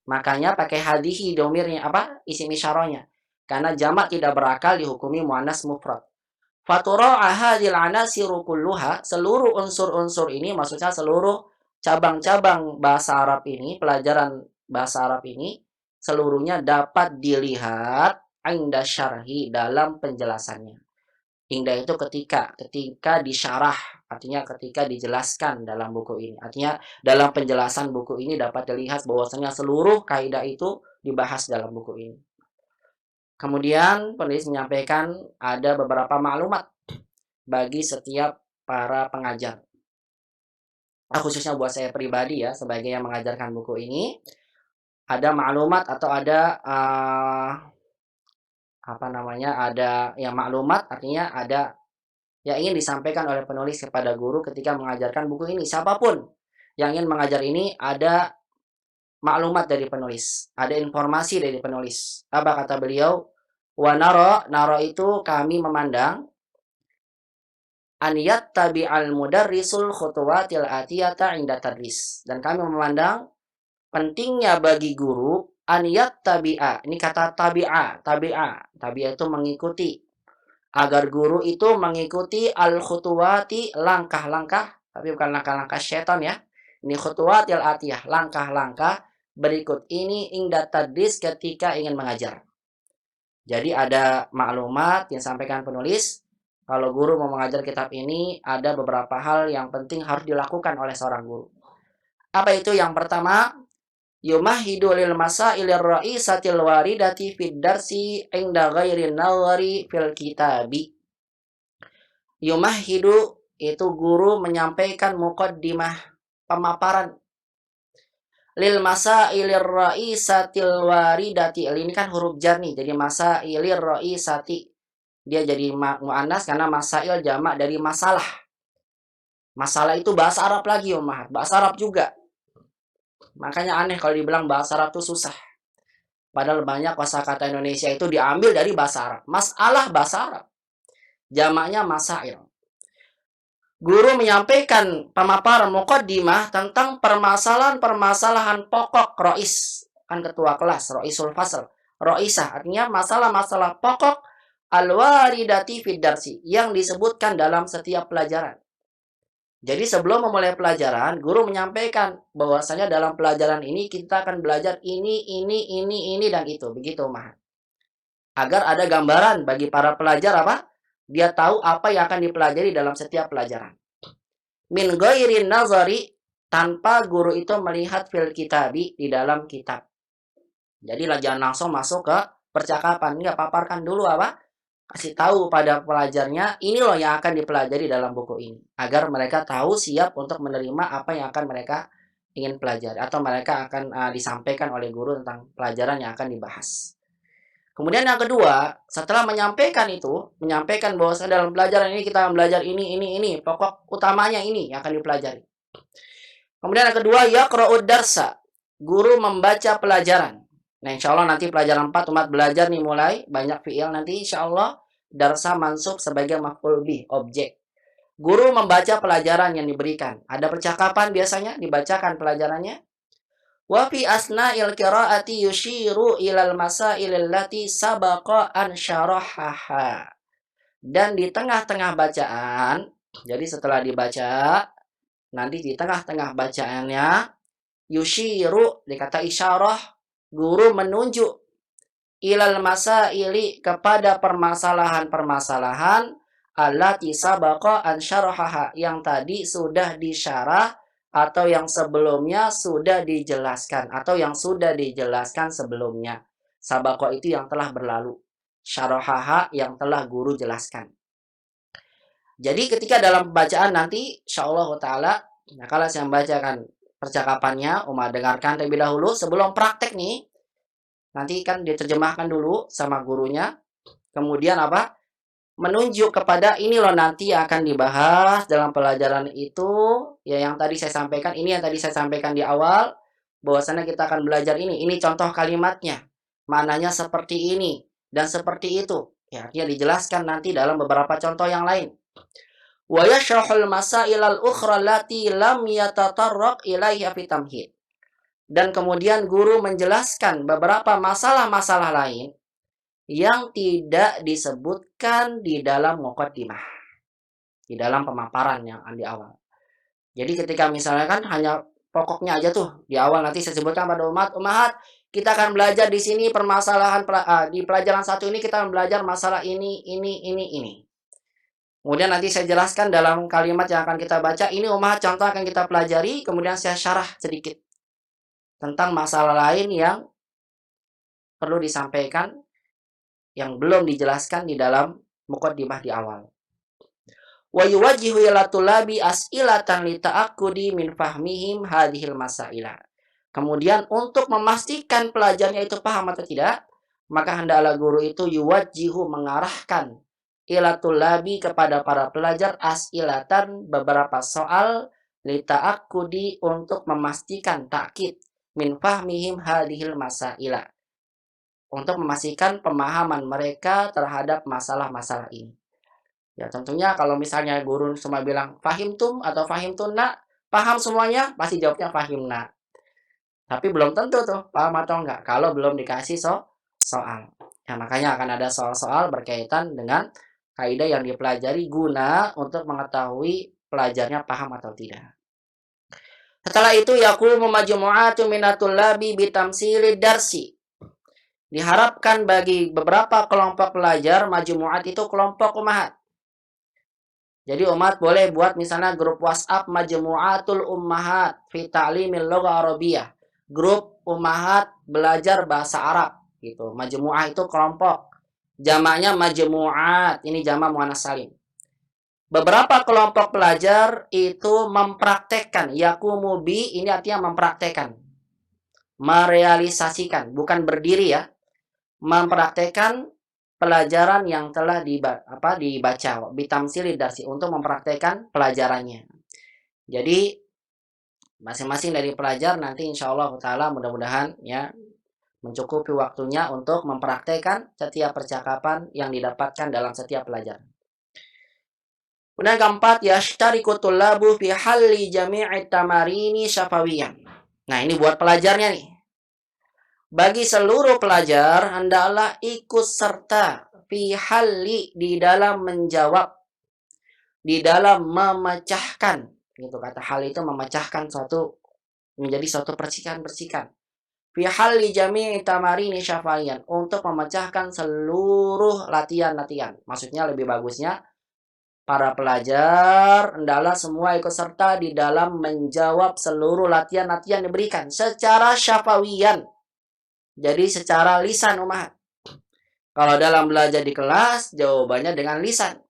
Makanya pakai hadhihi domirnya apa? Isim isyarahnya. Karena jamak tidak berakal dihukumi muannas mufrad. Fatura'a hadhil anasiru kulluha, seluruh unsur-unsur ini maksudnya seluruh cabang-cabang bahasa Arab ini, pelajaran bahasa Arab ini seluruhnya dapat dilihat inda syarhi dalam penjelasannya. Inda itu ketika disyarah, artinya ketika dijelaskan dalam buku ini. Artinya dalam penjelasan buku ini dapat dilihat bahwasanya seluruh kaidah itu dibahas dalam buku ini. Kemudian penulis menyampaikan ada beberapa maklumat bagi setiap para pengajar. Khususnya buat saya pribadi ya, sebagai yang mengajarkan buku ini, ada maklumat atau ada ada yang maklumat, artinya ada yang ingin disampaikan oleh penulis kepada guru ketika mengajarkan buku ini. Siapapun yang ingin mengajar ini, ada maklumat dari penulis, ada informasi dari penulis. Apa kata beliau? Wa naro itu kami memandang an yattabi'al mudarrisul khutuwatil atiyata inda tadris. Dan kami memandang pentingnya bagi guru an yattabi'a. Ini kata tabi'a itu mengikuti. Agar guru itu mengikuti al khutuwati, langkah-langkah, tapi bukan langkah-langkah setan ya. Ini khutuwatil atiyah, langkah-langkah berikut ini inda tadris ketika ingin mengajar. Jadi ada maklumat yang disampaikan penulis, kalau guru mau mengajar kitab ini, ada beberapa hal yang penting harus dilakukan oleh seorang guru. Apa itu? Yang pertama, yumahidu lil masailir ra'isatil waridati fid darsi inda ghairi nawari fil kitabi. Yumahidu itu guru menyampaikan muqaddimah, pemaparan. Lil masailir ra'isatil waridati. Ini kan huruf jar nih, jadi masailir ra'isati. Dia jadi muannas karena masail jamak dari masalah. Masalah itu bahasa Arab lagi, Ummahat. Bahasa Arab juga. Makanya aneh kalau dibilang bahasa Arab itu susah. Padahal banyak kosakata Indonesia itu diambil dari bahasa Arab. Masalah bahasa Arab. Jamaknya masail. Guru menyampaikan pemaparan muqaddimah tentang permasalahan-permasalahan pokok rois. Kan ketua kelas, roisul fasl. Roisah artinya masalah-masalah pokok al-waridati fid darsi yang disebutkan dalam setiap pelajaran. Jadi sebelum memulai pelajaran, guru menyampaikan bahwasanya dalam pelajaran ini kita akan belajar ini, dan itu. Begitu, Mah. Agar ada gambaran bagi para pelajar apa? Dia tahu apa yang akan dipelajari dalam setiap pelajaran. Min ghairin nazari, tanpa guru itu melihat fil kitabi, di dalam kitab. Jadi jangan langsung masuk ke percakapan. Enggak, paparkan dulu apa? Kasih tahu pada pelajarnya, ini loh yang akan dipelajari dalam buku ini. Agar mereka tahu siap untuk menerima apa yang akan mereka ingin pelajari. Atau mereka akan disampaikan oleh guru tentang pelajaran yang akan dibahas. Kemudian yang kedua, setelah menyampaikan bahwa dalam pelajaran ini kita akan belajar ini, pokok utamanya ini yang akan dipelajari. Kemudian yang kedua, yaqra'ud darsa, guru membaca pelajaran. Nah, insya Allah nanti pelajaran 4 umat belajar nih mulai, banyak fi'il nanti insya Allah, darsa mansub sebagai maf'ul bih, objek. Guru membaca pelajaran yang diberikan. Ada percakapan biasanya, dibacakan pelajarannya. Wa fi asna'il qira'ati yushiru ilal masail allati sabaqa an syarahaha. Dan di tengah-tengah bacaan, jadi setelah dibaca, nanti di tengah-tengah bacaannya yushiru, dikata isyarah, guru menunjuk ilal masaili, kepada permasalahan-permasalahan allati sabaqa an syarahaha, yang tadi sudah disyarah atau yang sebelumnya sudah dijelaskan, atau yang sudah dijelaskan sebelumnya. Sabaqo itu yang telah berlalu, syarahaha yang telah guru jelaskan. Jadi ketika dalam bacaan nanti insyaallah taala, nah kalau saya membacakan percakapannya, umat dengarkan terlebih dahulu sebelum praktek nih. Nanti kan diterjemahkan dulu sama gurunya. Kemudian apa? Menunjuk kepada ini loh nanti akan dibahas dalam pelajaran itu, ya yang tadi saya sampaikan, ini yang tadi saya sampaikan di awal, bahwasannya kita akan belajar ini contoh kalimatnya, maknanya seperti ini dan seperti itu, ya artinya dijelaskan nanti dalam beberapa contoh yang lain. Wa yashrahul masailal ukhra allati lam yatatarraq ilaiha fi tamhid. Dan kemudian guru menjelaskan beberapa masalah-masalah lain yang tidak disebutkan di dalam muqaddimah, di dalam pemaparan yang di awal. Jadi ketika misalnya kan hanya pokoknya aja tuh di awal, nanti saya sebutkan pada umat kita akan belajar di sini permasalahan di pelajaran 1 ini kita akan belajar masalah ini. Kemudian nanti saya jelaskan dalam kalimat yang akan kita baca, ini contoh akan kita pelajari, kemudian saya syarah sedikit tentang masalah lain yang perlu disampaikan yang belum dijelaskan di dalam muqaddimah di awal. Wa yuwajjihu ila tulabi as'ilatan li ta'aqqudi min fahmihim hadhil masaila. Kemudian untuk memastikan pelajarnya itu paham atau tidak, maka hendaklah guru itu yuwajjihu, mengarahkan, ila tulabi, kepada para pelajar, as'ilatan, beberapa soal, li ta'aqqudi, untuk memastikan, takkid, min fahmihim hadhil masaila, untuk memastikan pemahaman mereka terhadap masalah-masalah ini. Ya tentunya kalau misalnya guru cuma bilang fahimtum atau fahimtunna, paham semuanya, pasti jawabnya fahimna. Tapi belum tentu tuh paham atau enggak kalau belum dikasih soal. Ya makanya akan ada soal-soal berkaitan dengan kaidah yang dipelajari guna untuk mengetahui pelajarnya paham atau tidak. Setelah itu yaqumu majmu'atu minatul labi bitamsilid darsi. Diharapkan bagi beberapa kelompok pelajar, majmu'at itu kelompok ummahat. Jadi umat boleh buat misalnya grup WhatsApp majmu'atul ummahat fi ta'limil lugha arabiyyah. Grup ummahat belajar bahasa Arab gitu. Majmu'ah itu kelompok. Jamaknya majmu'at. Ini jamak muannats salim. Beberapa kelompok pelajar itu mempraktekkan, yaqumu bi, ini artinya mempraktekkan. Merealisasikan, bukan berdiri ya. Mempraktekkan pelajaran yang telah dibaca bitamsilid darsi, untuk mempraktekkan pelajarannya. Jadi masing-masing dari pelajar nanti insyaallah taala mudah-mudahan ya mencukupi waktunya untuk mempraktekkan setiap percakapan yang didapatkan dalam setiap pelajaran. Kemudian keempat, yashtariku tullabu fi halli jami'i tamarini syafawiyan. Nah, ini buat pelajarnya nih. Bagi seluruh pelajar, hendaklah ikut serta fi halli, di dalam menjawab, di dalam memecahkan. Gitu, kata hal itu memecahkan suatu, menjadi suatu percikan-percikan. Fi halli jami'i tamarini syafawiyan, untuk memecahkan seluruh latihan-latihan. Maksudnya lebih bagusnya, para pelajar hendaklah semua ikut serta di dalam menjawab seluruh latihan-latihan diberikan secara syafawiyan. Jadi secara lisan umat. Kalau dalam belajar di kelas, jawabannya dengan lisan.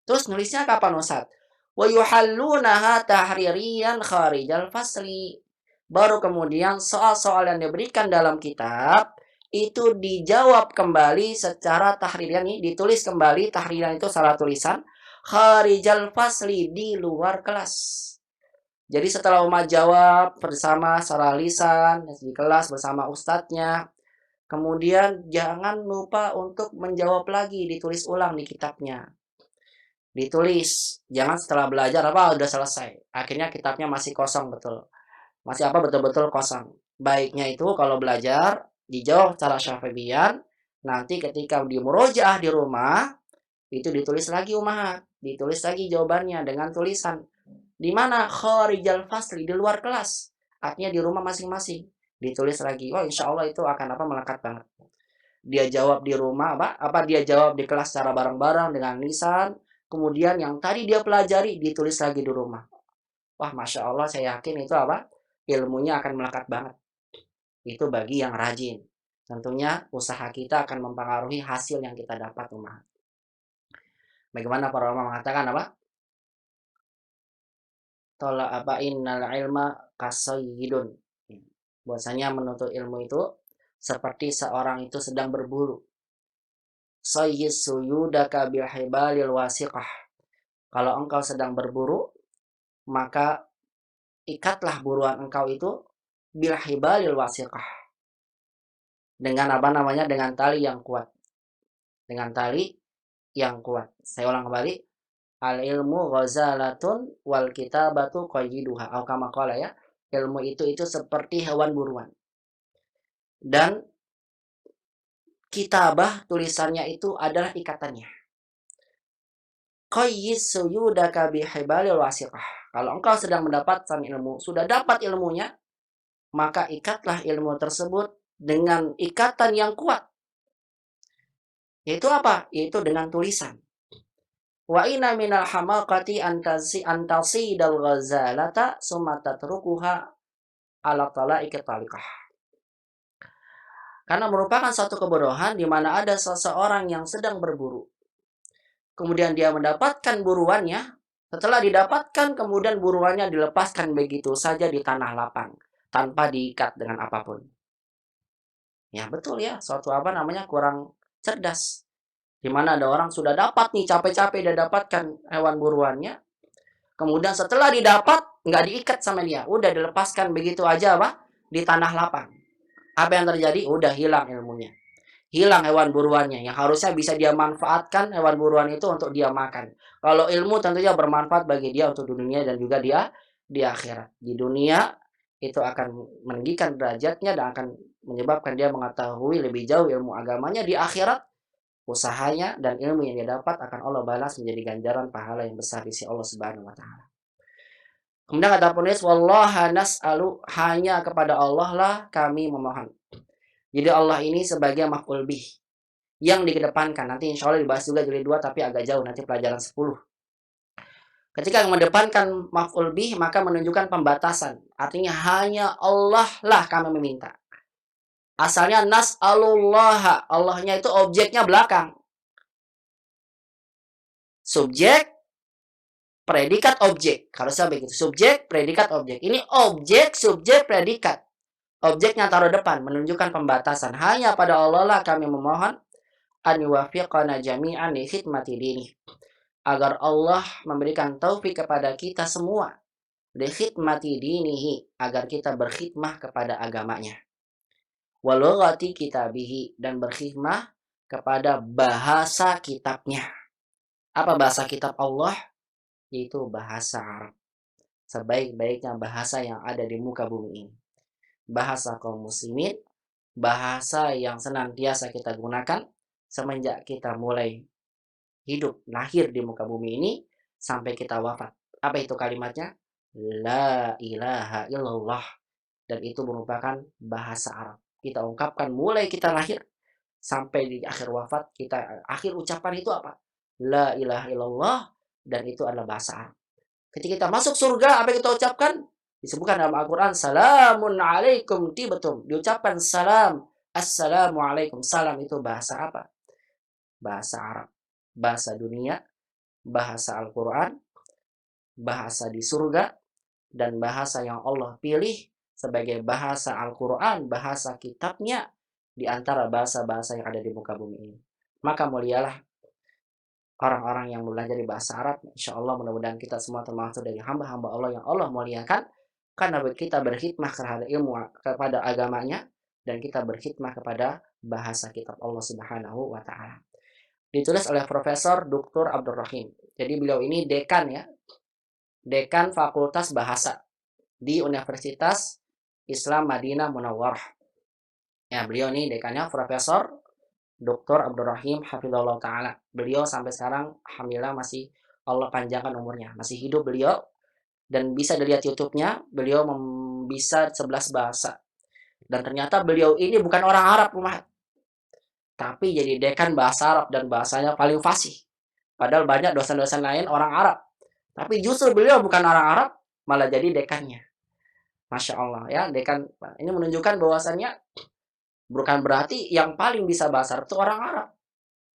Terus nulisnya kapan Ustaz? Wa yuhallunaha tahririyan kharijal fasli. Baru kemudian soal-soal yang diberikan dalam kitab itu dijawab kembali secara tahririan, ditulis kembali. Tahririan itu salah tulisan. Kharijal fasli, di luar kelas. Jadi setelah umat jawab bersama secara lisan di kelas bersama ustadznya, kemudian jangan lupa untuk menjawab lagi, ditulis ulang di kitabnya. Ditulis, jangan setelah belajar udah selesai. Akhirnya kitabnya masih kosong betul. Masih betul-betul kosong. Baiknya itu kalau belajar dijawab secara syafi'iyan, nanti ketika di murojaah di rumah itu ditulis lagi umat, ditulis lagi jawabannya dengan tulisan. Di mana? Kharijal fasli, di luar kelas. Artinya di rumah masing-masing. Ditulis lagi. Oh, insya Allah itu akan melekat banget. Dia jawab di rumah, dia jawab di kelas secara bareng-bareng dengan lisan. Kemudian yang tadi dia pelajari ditulis lagi di rumah. Wah, Masya Allah, saya yakin itu ilmunya akan melekat banget. Itu bagi yang rajin. Tentunya usaha kita akan mempengaruhi hasil yang kita dapat umat. Bagaimana para ulama mengatakan innal ilma kasayyidun. Bahwasanya menuntut ilmu itu seperti seorang itu sedang berburu. Sayyid suyudaka bil hibalil wasiqah. Kalau engkau sedang berburu, maka ikatlah buruan engkau itu bil hibalil wasiqah. Dengan dengan tali yang kuat. Dengan tali yang kuat. Saya ulang kembali. Al ilmu ghazalatun wal kitabatu qayyiduha. Atau kama qala ya. Ilmu itu seperti hewan buruan. Dan kitabah tulisannya itu adalah ikatannya. Qayyis suyudaka bihibalil wasiqah. Kalau engkau sedang mendapatkan ilmu, sudah dapat ilmunya, maka ikatlah ilmu tersebut dengan ikatan yang kuat. Yaitu apa? Yaitu dengan tulisan. Wa inna minal hamaqati antasidal ghazalata summa tatrukuha ala tala'iqi talikah. Karena merupakan suatu kebodohan di mana ada seseorang yang sedang berburu. Kemudian dia mendapatkan buruannya. Setelah didapatkan, kemudian buruannya dilepaskan begitu saja di tanah lapang. Tanpa diikat dengan apapun. Ya betul ya, suatu kurang cerdas. Di mana ada orang sudah dapat nih, capek-capek dia dapatkan hewan buruannya. Kemudian setelah didapat, nggak diikat sama dia. Udah dilepaskan begitu aja di tanah lapang. Apa yang terjadi? Udah hilang ilmunya. Hilang hewan buruannya. Yang harusnya bisa dia manfaatkan hewan buruan itu untuk dia makan. Kalau ilmu tentunya bermanfaat bagi dia untuk dunia dan juga dia di akhirat. Di dunia itu akan meninggikan derajatnya dan akan menyebabkan dia mengetahui lebih jauh ilmu agamanya. Di akhirat, usahanya dan ilmu yang dia dapat akan Allah balas menjadi ganjaran pahala yang besar di sisi Allah Subhanahu wa taala. Kemudian kata penulis, wallaha nas'alu, hanya kepada Allah lah kami memohon. Jadi Allah ini sebagai maf'ul bih yang dikedepankan. Nanti insya Allah dibahas juga jilid 2 tapi agak jauh, nanti pelajaran 10. Ketika mengedepankan maf'ul bih maka menunjukkan pembatasan. Artinya hanya Allah lah kami meminta. Asalnya nas'alullah, Allahnya itu objeknya belakang. Subjek, predikat, objek. Harusnya begitu. Subjek, predikat, objek. Ini objek, subjek, predikat. Objeknya taruh depan, menunjukkan pembatasan. Hanya pada Allah lah kami memohon an yuwafiqana jami'an li khidmati dini. Agar Allah memberikan taufik kepada kita semua li khidmati dinihi, agar kita berkhidmah kepada agamanya. Walughati kitabihi, dan berkhidmah kepada bahasa kitabnya. Apa bahasa kitab Allah? yaitu bahasa Arab. Sebaik-baiknya bahasa yang ada di muka bumi ini. Bahasa kaum muslimin, bahasa yang senantiasa kita gunakan semenjak kita mulai hidup, lahir di muka bumi ini sampai kita wafat. Apa itu kalimatnya? La ilaha illallah. Dan itu merupakan bahasa Arab. Kita ungkapkan mulai kita lahir sampai di akhir wafat, kita akhir ucapan itu apa? La ilaha illallah, dan itu adalah bahasa Arab. Ketika kita masuk surga, apa yang kita ucapkan? Disebutkan dalam Al-Quran, salamun alaikum tibtum. Diucapkan salam, assalamualaikum. Salam itu bahasa apa? Bahasa Arab. Bahasa dunia, bahasa Al-Quran, bahasa di surga, dan bahasa yang Allah pilih sebagai bahasa Al-Quran, bahasa kitabnya, di antara bahasa-bahasa yang ada di muka bumi ini. Maka mulialah orang-orang yang belajar di bahasa Arab. Insya Allah mudah-mudahan kita semua termasuk dari hamba-hamba Allah yang Allah muliakan, karena kita berkhidmah terhadap ilmu, kepada agamanya, dan kita berkhidmah kepada bahasa kitab Allah Subhanahu wa Ta'ala. Ditulis oleh Profesor Dr. Abdul Rahim. Jadi beliau ini dekan ya, dekan Fakultas Bahasa di Universitas Islam Madinah Munawwarah. Ya, beliau ini dekannya Profesor Dr. Abdul Rahim Hafizahullah Ta'ala. Beliau sampai sekarang alhamdulillah masih Allah panjangkan umurnya, masih hidup beliau, dan bisa dilihat YouTube-nya, beliau bisa 11 bahasa. Dan ternyata beliau ini bukan orang Arab, tapi jadi dekan bahasa Arab dan bahasanya paling fasih. Padahal banyak dosen-dosen lain orang Arab. Tapi justru beliau bukan orang Arab, malah jadi dekannya. Masya Allah ya, dekan. Ini menunjukkan bahwasannya bukan berarti yang paling bisa bahasa Arab itu orang Arab.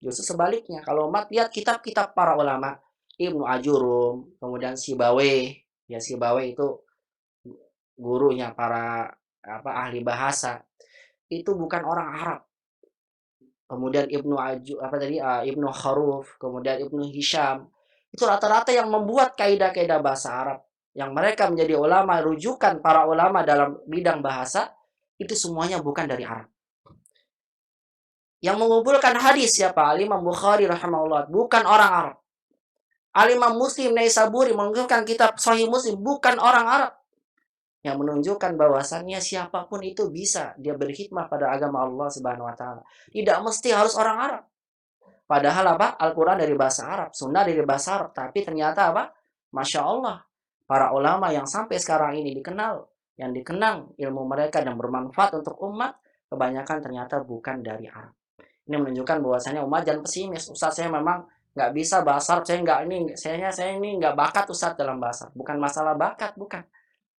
Justru sebaliknya. Kalau umat lihat kitab-kitab para ulama, Ibnu Ajurum, kemudian Sibawayh. Ya, Sibawayh itu gurunya para ahli bahasa. Itu bukan orang Arab. Kemudian Ibnu Kharuf, kemudian Ibnu Hisham. Itu rata-rata yang membuat kaidah-kaidah bahasa Arab. Yang mereka menjadi ulama, rujukan para ulama dalam bidang bahasa, itu semuanya bukan dari Arab. Yang mengumpulkan hadis siapa? Al-Imam Bukhari rahimahullah, bukan orang Arab. Al-Imam Muslim Naisaburi mengumpulkan kitab Sahih Muslim, bukan orang Arab. Yang menunjukkan bahwasannya siapapun itu bisa dia berkhidmah pada agama Allah Subhanahu wa Ta'ala. Tidak mesti harus orang Arab. Padahal Al-Quran dari bahasa Arab, Sunnah dari bahasa Arab. Tapi ternyata Masya Allah, para ulama yang sampai sekarang ini dikenal, yang dikenang ilmu mereka dan bermanfaat untuk umat, kebanyakan ternyata bukan dari Arab. Ini menunjukkan bahwasanya umat jangan pesimis. Ustaz, saya memang nggak bisa bahasa Arab, saya ini nggak bakat Ustaz dalam bahasa Arab. Bukan masalah bakat, bukan.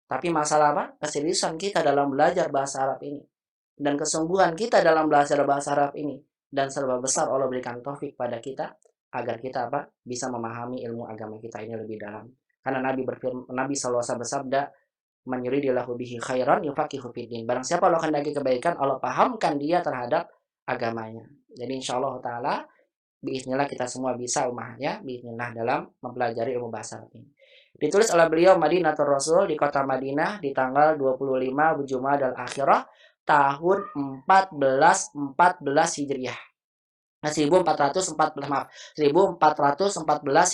Tapi masalah keseriusan kita dalam belajar bahasa Arab ini, dan kesungguhan kita dalam belajar bahasa Arab ini. Dan serba besar Allah berikan taufik pada kita agar kita bisa memahami ilmu agama kita ini lebih dalam. Karena Nabi SAW bersabda, "Man yuridillahu bihi khairan yufaqihu fiddin." Barang siapa Allah kehendaki kebaikan, Allah pahamkan dia terhadap agamanya. Jadi insyaallah taala biiznillah kita semua bisa umahnya biiznillah dalam mempelajari ilmu bahasa Arab ini. Ditulis oleh beliau Madinatul Rasul di kota Madinah di tanggal 25 Jumadal Akhirah tahun 1414 Hijriah. 1414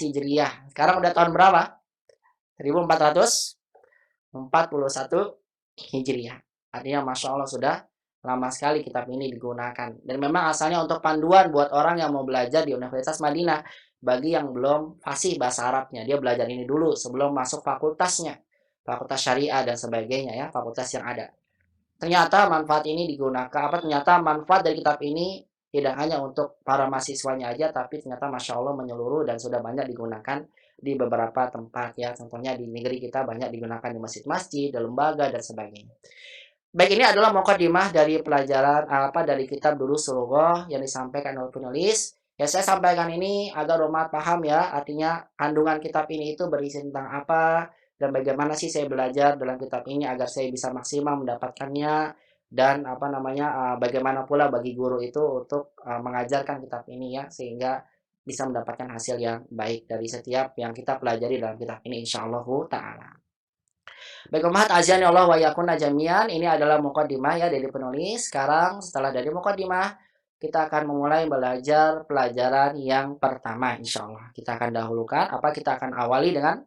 Hijriah. Sekarang udah tahun berapa? 1441 Hijriah. Artinya Masya Allah sudah lama sekali kitab ini digunakan. Dan memang asalnya untuk panduan buat orang yang mau belajar di Universitas Madinah. Bagi yang belum fasih bahasa Arabnya, dia belajar ini dulu sebelum masuk fakultasnya, fakultas syariah dan sebagainya ya, fakultas yang ada. Ternyata manfaat ini digunakan, ternyata manfaat dari kitab ini tidak hanya untuk para mahasiswanya aja, tapi ternyata Masya Allah menyeluruh dan sudah banyak digunakan di beberapa tempat ya. Contohnya di negeri kita banyak digunakan di masjid-masjid, di lembaga dan sebagainya. Baik, ini adalah mukadimah dari pelajaran dari kitab Durus Lughah yang disampaikan oleh penulis. Ya, saya sampaikan ini agar umat paham ya, artinya kandungan kitab ini itu berisi tentang apa, dan bagaimana sih saya belajar dalam kitab ini agar saya bisa maksimal mendapatkannya, dan bagaimana pula bagi guru itu untuk mengajarkan kitab ini ya, sehingga bisa mendapatkan hasil yang baik dari setiap yang kita pelajari dalam kitab ini insyaallah ta'ala. Baik umat azani Allah wa yakunna jami'an, ini adalah mukadimah ya dari penulis. Sekarang setelah dari mukadimah, kita akan memulai belajar pelajaran yang pertama, insya Allah. Kita akan dahulukan, kita akan awali dengan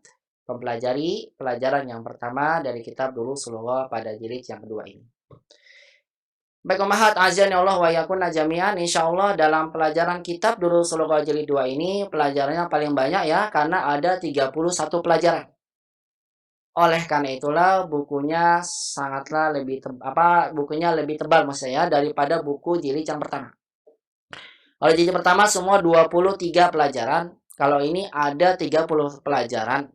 mempelajari pelajaran yang pertama dari kitab Durus Shulugh pada jilid yang kedua ini. Baik umahat azan ya Allah wa yakunna jami'an, insya Allah dalam pelajaran kitab Durus Shulugh jilid 2 ini pelajarannya paling banyak ya, karena ada 31 pelajaran. Oleh karena itulah bukunya sangatlah bukunya lebih tebal maksudnya daripada buku jilid yang pertama. Kalau jilid pertama semua 23 pelajaran, kalau ini ada 30 pelajaran.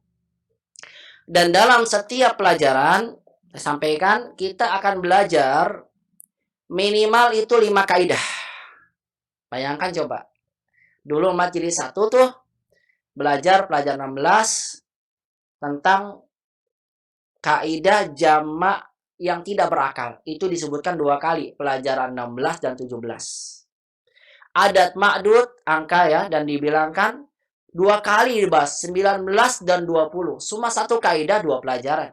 Dan dalam setiap pelajaran, saya sampaikan kita akan belajar minimal itu 5 kaidah. Bayangkan coba. Dulu umat jilid 1 tuh belajar pelajaran 16 tentang kaidah jamak yang tidak berakal. Itu disebutkan 2 kali, pelajaran 16 dan 17. Adat ma'dud, angka ya, dan dibilangkan 2 kali dibahas, 19 dan 20. Cuma 1 kaidah 2 pelajaran.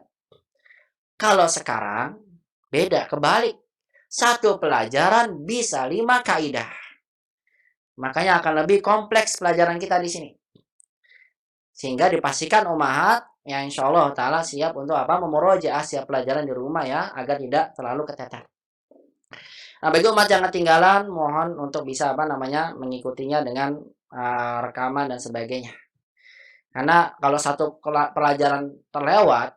Kalau sekarang beda, kebalik. 1 pelajaran bisa 5 kaidah. Makanya akan lebih kompleks pelajaran kita di sini. Sehingga dipastikan umahat yang insya Allah ta'ala siap untuk memurojaah siap pelajaran di rumah ya, agar tidak terlalu keteter. Nah, bagi umat yang ketinggalan, mohon untuk bisa mengikutinya dengan rekaman dan sebagainya. Karena kalau 1 pelajaran terlewat,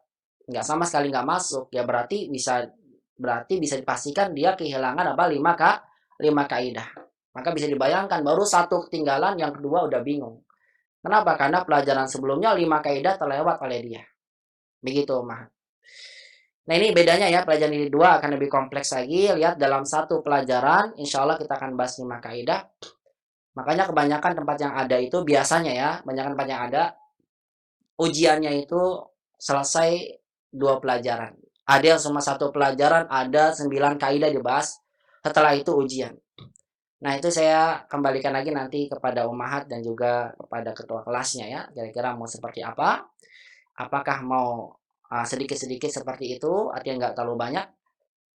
nggak sama sekali nggak masuk, ya berarti bisa dipastikan dia kehilangan 5 kaidah. Maka bisa dibayangkan baru 1 ketinggalan, yang kedua udah bingung. Kenapa? Karena pelajaran sebelumnya 5 kaidah terlewat oleh dia. Begitu, Mah. Nah, ini bedanya ya, pelajaran jilid 2 akan lebih kompleks lagi. Lihat dalam 1 pelajaran, insya Allah kita akan bahas 5 kaidah. Makanya kebanyakan tempat yang ada itu biasanya ya, kebanyakan tempat yang ada, ujiannya itu selesai 2 pelajaran. Ada yang cuma 1 pelajaran, ada 9 kaidah dibahas. Setelah itu ujian. Nah, itu saya kembalikan lagi nanti kepada umahat dan juga kepada ketua kelasnya ya. Kira-kira mau seperti apa? Apakah mau sedikit-sedikit seperti itu, artinya nggak terlalu banyak.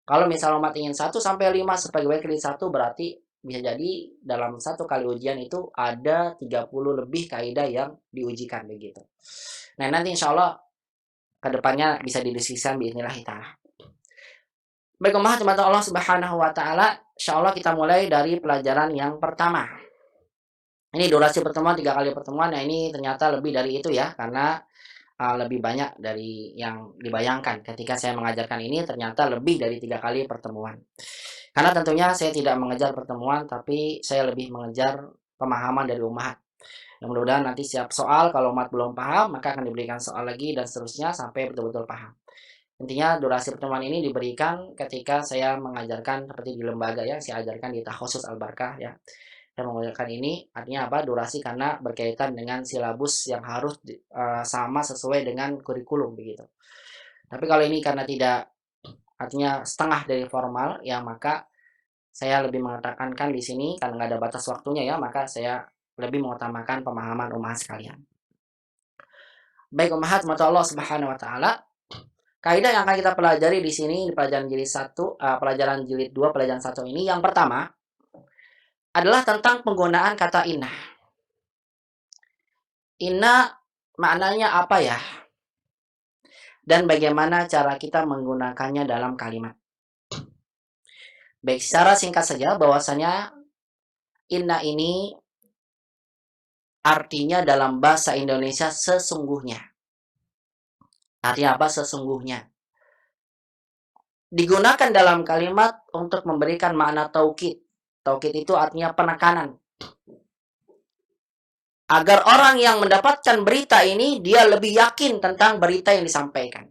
Kalau misal umat ingin 1 sampai 5 sebagai kredit 1, berarti bisa jadi dalam 1 kali ujian itu ada 30 lebih kaidah yang diujikan begitu. Nah, nanti insya Allah kedepannya bisa didiskusikan biidznillah ta'ala. Baik umat Allah Subhanahu wa ta'ala, insya Allah kita mulai dari pelajaran yang pertama. Ini durasi pertemuan 3 kali pertemuan. Nah, ini ternyata lebih dari itu ya, karena lebih banyak dari yang dibayangkan. Ketika saya mengajarkan ini ternyata lebih dari 3 kali pertemuan. Karena tentunya saya tidak mengejar pertemuan, tapi saya lebih mengejar pemahaman dari umat. Yang mudah-mudahan nanti siap soal, kalau umat belum paham maka akan diberikan soal lagi dan seterusnya sampai betul-betul paham. Intinya durasi pertemuan ini diberikan ketika saya mengajarkan seperti di lembaga ya, saya ajarkan di Takhusus Al-Barkah ya. Saya mengajarkan ini artinya durasi karena berkaitan dengan silabus yang harus sama sesuai dengan kurikulum begitu. Tapi kalau ini karena tidak, artinya setengah dari formal ya, maka saya lebih mengatakan di sini karena nggak ada batas waktunya ya, maka saya lebih mengutamakan pemahaman umat sekalian. Baik umat Allah Subhanahu wa ta'ala, kaidah yang akan kita pelajari di sini di pelajaran jilid 1, pelajaran jilid 2, pelajaran 1 ini, yang pertama adalah tentang penggunaan kata inna. Inna maknanya apa ya? Dan bagaimana cara kita menggunakannya dalam kalimat. Baik, secara singkat saja bahwasanya inna ini artinya dalam bahasa Indonesia sesungguhnya. Artinya apa sesungguhnya? Digunakan dalam kalimat untuk memberikan makna taukid. Taukid itu artinya penekanan. Agar orang yang mendapatkan berita ini, dia lebih yakin tentang berita yang disampaikan.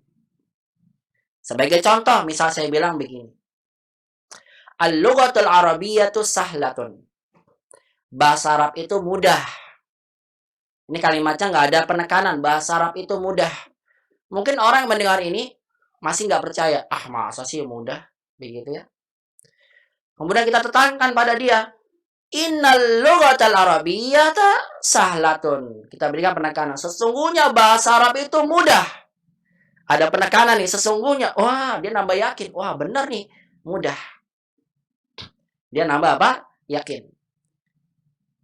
Sebagai contoh, misal saya bilang begini. Al-lughatul arabiyyatu sahlatun. Bahasa Arab itu mudah. Ini kalimatnya nggak ada penekanan. Bahasa Arab itu mudah. Mungkin orang yang mendengar ini masih nggak percaya. Masa sih mudah? Begitu ya. Kemudian kita tekankan pada dia. Innal lughatal arabiyyata sahlatun. Kita berikan penekanan. Sesungguhnya bahasa Arab itu mudah. Ada penekanan nih. Sesungguhnya. Wah, dia nambah yakin. Wah, benar nih. Mudah. Dia nambah apa? yakin.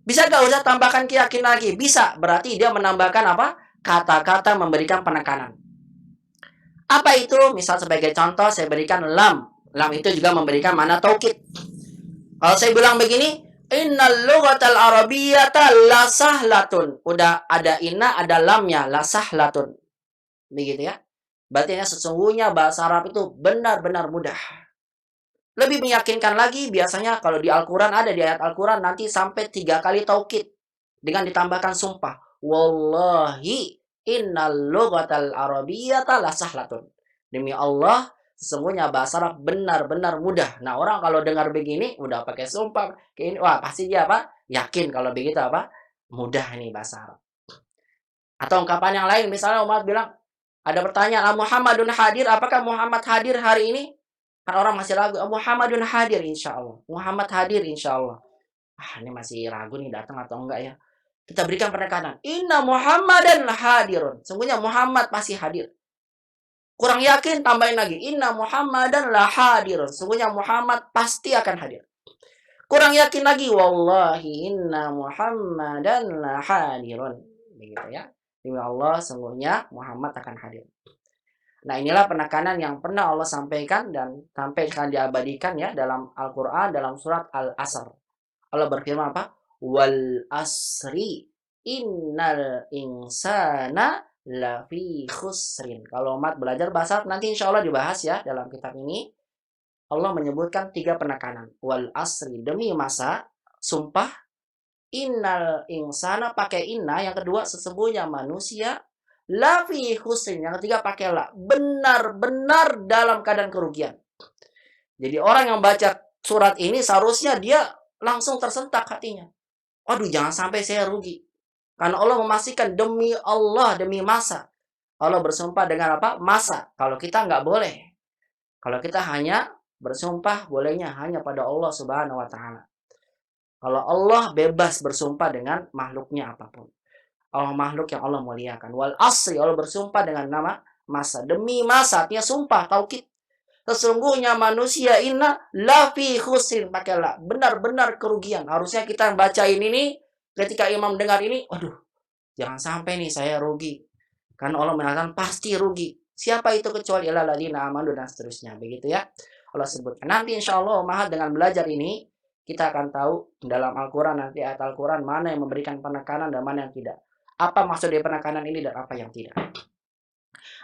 Bisa nggak Ustaz tambahkan yakin lagi? Bisa, berarti dia menambahkan apa? Kata-kata memberikan penekanan. Apa itu? Misal sebagai contoh saya berikan lam. Lam itu juga memberikan makna taukid. Kalau saya bilang begini, innal lughatal arabiyyata la sahlatun. Udah ada inna, ada lamnya, la sahlatun. Begitu ya. Berarti sesungguhnya bahasa Arab itu benar-benar mudah. Lebih meyakinkan lagi, biasanya kalau di Al-Quran ada di ayat Al-Quran nanti sampai 3 kali taukid dengan ditambahkan sumpah. Wallahi innal lughatal arabiyyata la sahlatun. Demi Allah, sesungguhnya bahasa Arab benar-benar mudah. Nah, orang kalau dengar begini udah pakai sumpah, wah pasti dia apa? Yakin kalau begitu apa? Mudah ini bahasa Arab. Atau ungkapan yang lain, misalnya Umat bilang, ada pertanyaan, Muhammadun hadir, apakah Muhammad hadir hari ini? Kan orang masih ragu, Muhammadun hadir insya Allah. Muhammad hadir insya Allah. Ini masih ragu nih datang atau enggak ya. Kita berikan penekanan. Inna Muhammadan hadirun. Sungguhnya Muhammad pasti hadir. Kurang yakin, tambahin lagi. Inna Muhammadan hadirun. Sungguhnya Muhammad pasti akan hadir. Kurang yakin lagi. Wallahi inna Muhammadan hadirun. Begitu ya. Demi Allah, sungguhnya Muhammad akan hadir. Nah, inilah penekanan yang pernah Allah sampaikan dan sampai akan diabadikan ya dalam Al-Quran, dalam surat Al-Asr. Allah berfirman apa? Wal asri innal insana lafi khusrin. Kalau umat belajar bahasa nanti insya Allah dibahas ya dalam kitab ini. Allah menyebutkan 3 penekanan. Wal asri, demi masa, sumpah. Innal insana, pakai inna. Yang kedua, sesungguhnya manusia lafi khusrin. Yang ketiga pakai la. Benar-benar dalam keadaan kerugian. Jadi orang yang baca surat ini seharusnya dia langsung tersentak hatinya. Waduh, jangan sampai saya rugi. Karena Allah memastikan demi Allah, demi masa. Allah bersumpah dengan apa? Masa. Kalau kita nggak boleh. Kalau kita hanya bersumpah, bolehnya hanya pada Allah Subhanahu wa Ta'ala. Kalau Allah bebas bersumpah dengan makhluknya apapun. Allah makhluk yang Allah muliakan. Wal asri, Allah bersumpah dengan nama masa. Demi masa, artinya sumpah, taukid. Sesungguhnya manusia inna lafi khusrin, pakai la. Benar-benar kerugian. Harusnya kita bacain ini, ketika imam dengar ini, waduh, jangan sampai nih saya rugi. Karena Allah mengatakan pasti rugi. Siapa itu kecuali illal ladzina amanu dan seterusnya. Begitu ya. Allah sebutkan. Nanti insya Allah Mahat dengan belajar ini, kita akan tahu dalam Al-Quran, nanti ayat Al-Quran, mana yang memberikan penekanan dan mana yang tidak. Apa maksud dari penekanan ini dan apa yang tidak.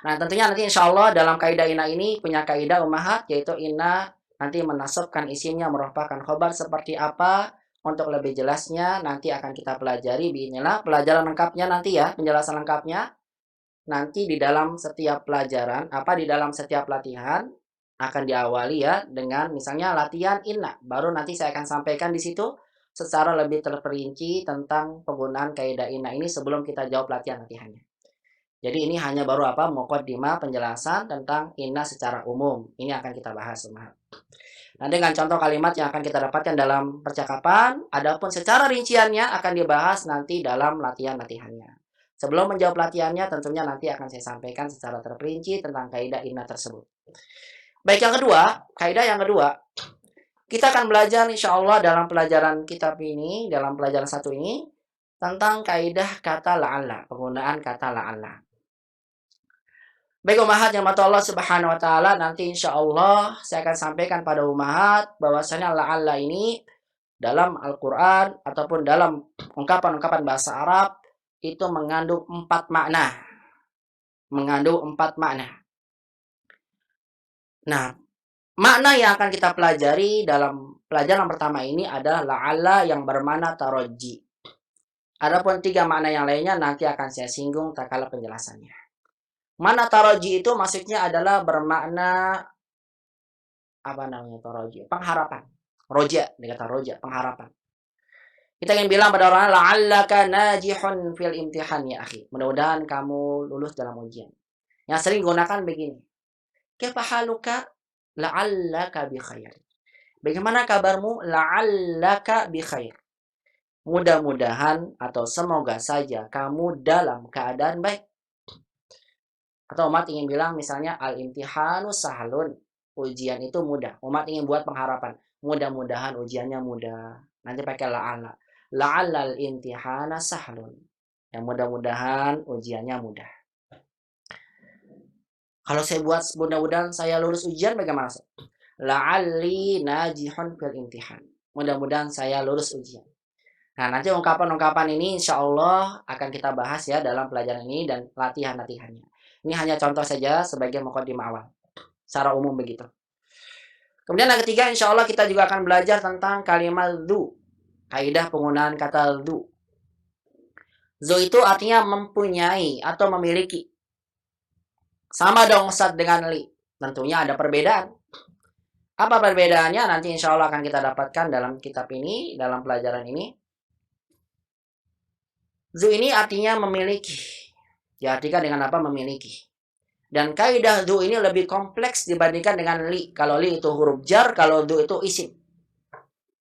Nah, tentunya nanti insya Allah dalam kaidah inna ini punya kaidah Ummahat, yaitu inna nanti menasabkan isimnya merupakan khobar seperti apa. Untuk lebih jelasnya nanti akan kita pelajari biinilah pelajaran lengkapnya nanti ya, penjelasan lengkapnya nanti di dalam setiap pelajaran, di dalam setiap latihan akan diawali ya dengan misalnya latihan inna. Baru nanti saya akan sampaikan di situ secara lebih terperinci tentang penggunaan kaidah inna ini sebelum kita jawab latihannya. Jadi ini hanya baru muqaddimah penjelasan tentang inna secara umum. Ini akan kita bahas semua. Nah, dengan contoh kalimat yang akan kita dapatkan dalam percakapan, adapun secara rinciannya akan dibahas nanti dalam latihannya. Sebelum menjawab latihannya, tentunya nanti akan saya sampaikan secara terperinci tentang kaidah inna tersebut. Baik, yang kedua, kaidah yang kedua, kita akan belajar insya Allah dalam pelajaran kitab ini, dalam pelajaran 1 ini, tentang kaidah kata la'alla, penggunaan kata la'alla. Baik Ummahat yang mata Allah Subhanahu wa Ta'ala, nanti insya Allah saya akan sampaikan pada Ummahat bahwasanya la'alla ini dalam Al-Quran ataupun dalam ungkapan-ungkapan bahasa Arab itu mengandung 4 makna. Mengandung 4 makna. Nah, makna yang akan kita pelajari dalam pelajaran pertama ini adalah la'alla yang bermakna taroji. Adapun 3 makna yang lainnya nanti akan saya singgung tatkala penjelasannya. Makna taroji itu maksudnya adalah bermakna taroji? Pengharapan. Roja, dikata roja, pengharapan. Kita ingin bilang pada orang la'allaka najihun fil imtihan ya akhi. Mudah-mudahan kamu lulus dalam ujian. Yang sering gunakan begini. Kaifa haluka la'allaka bi khair. Bagaimana kabarmu? La'allaka bi khair. Mudah-mudahan atau semoga saja kamu dalam keadaan baik. Atau umat ingin bilang misalnya al-imtihanu sahlun. Ujian itu mudah. Umat ingin buat pengharapan. Mudah-mudahan ujiannya mudah. Nanti pakai la'alla. La'allal imtihana sahlun. Yang mudah-mudahan ujiannya mudah. Kalau saya buat mudah-mudahan saya lulus ujian bagaimana? La'alli najihun fil imtihan. Mudah-mudahan saya lulus ujian. Nah, nanti ungkapan-ungkapan ini insya Allah akan kita bahas ya dalam pelajaran ini dan latihan-latihannya. Ini hanya contoh saja sebagai muqaddimah awal. Secara umum begitu. Kemudian yang ketiga, insya Allah kita juga akan belajar tentang kalimat dhu. Kaidah penggunaan kata dhu. Dhu itu artinya mempunyai atau memiliki. Sama dong Ustaz dengan li. Tentunya ada perbedaan. Apa perbedaannya? Nanti insya Allah akan kita dapatkan dalam kitab ini, dalam pelajaran ini. Dhu ini artinya memiliki. Diartikan dengan apa? Memiliki. Dan kaidah dhu ini lebih kompleks dibandingkan dengan li. Kalau li itu huruf jar, kalau dhu itu isim.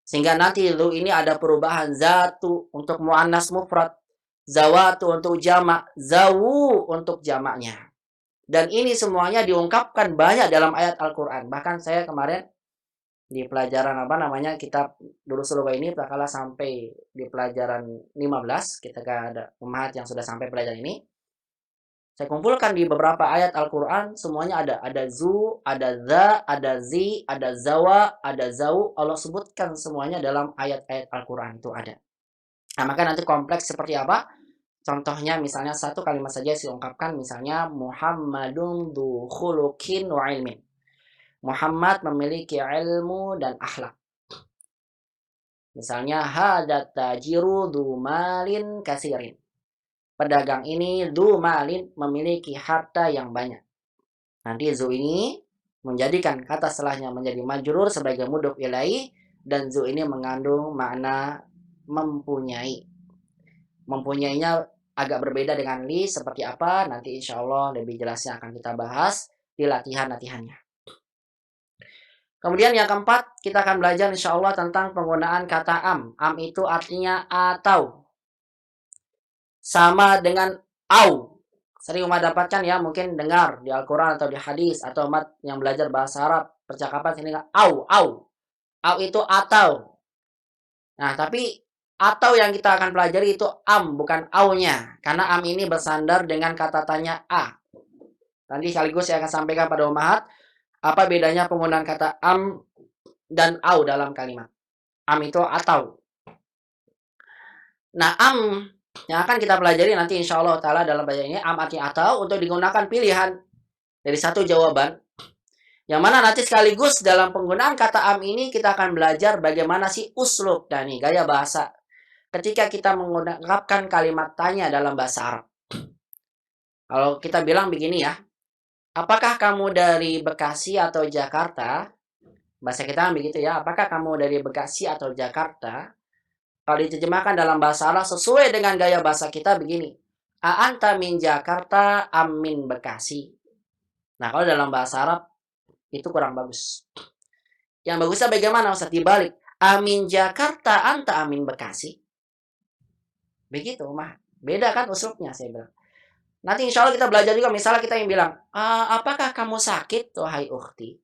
Sehingga nanti dhu ini ada perubahan zatu untuk muannas mufrad, zawatu untuk jamak, zawu untuk jamaknya. Dan ini semuanya diungkapkan banyak dalam ayat Al-Quran. Bahkan saya kemarin di pelajaran kitab Durusul Lughah ini tak kalah sampai di pelajaran 15, kita ada ummahat yang sudah sampai pelajaran ini. Saya kumpulkan di beberapa ayat Al-Quran, semuanya ada. Ada zu, ada za, ada zi, ada zawa, ada zau. Allah sebutkan semuanya dalam ayat-ayat Al-Quran itu ada. Nah, maka nanti kompleks seperti apa? Contohnya misalnya satu kalimat saja diungkapkan, misalnya Muhammadun du khuluqin wa ilmin. Muhammad memiliki ilmu dan akhlak. Misalnya hadat tajiru du malin kasirin. Pedagang ini du malin memiliki harta yang banyak. Nanti zu ini menjadikan kata setelahnya menjadi majrur sebagai mudhof ilaih, dan zu ini mengandung makna mempunyai. Mempunyainya agak berbeda dengan li, seperti apa nanti insya Allah lebih jelasnya akan kita bahas di latihan-latihannya. Kemudian yang keempat, kita akan belajar insya Allah tentang penggunaan kata am. Am itu artinya atau. Sama dengan au. Sering umat dapatkan ya, mungkin dengar di Al-Quran atau di hadis, atau umat yang belajar bahasa Arab, percakapan sini au. Au itu atau. Nah, tapi atau yang kita akan pelajari itu am, bukan au-nya. Karena am ini bersandar dengan kata tanya a. Nanti sekaligus saya akan sampaikan pada umat apa bedanya penggunaan kata am dan au dalam kalimat. Am itu atau. Nah, am yang akan kita pelajari nanti insya Allah ta'ala dalam belajar ini, am artinya atau, untuk digunakan pilihan dari satu jawaban. Yang mana nanti sekaligus dalam penggunaan kata am ini kita akan belajar bagaimana sih uslub dan gaya bahasa ketika kita menggunakan kalimat tanya dalam bahasa Arab. Kalau kita bilang begini ya, apakah kamu dari Bekasi atau Jakarta? Bahasa kita kan begitu ya, apakah kamu dari Bekasi atau Jakarta? Kalau diterjemahkan dalam bahasa Arab sesuai dengan gaya bahasa kita begini. A'anta min Jakarta amin Bekasi. Nah, kalau dalam bahasa Arab itu kurang bagus. Yang bagusnya bagaimana Ustaz? Dibalik. Amin Jakarta anta amin Bekasi. Begitu, mah. Beda kan uslubnya saya bilang. Nanti insya Allah kita belajar juga, misalnya kita yang bilang, apakah kamu sakit, wahai ukhti?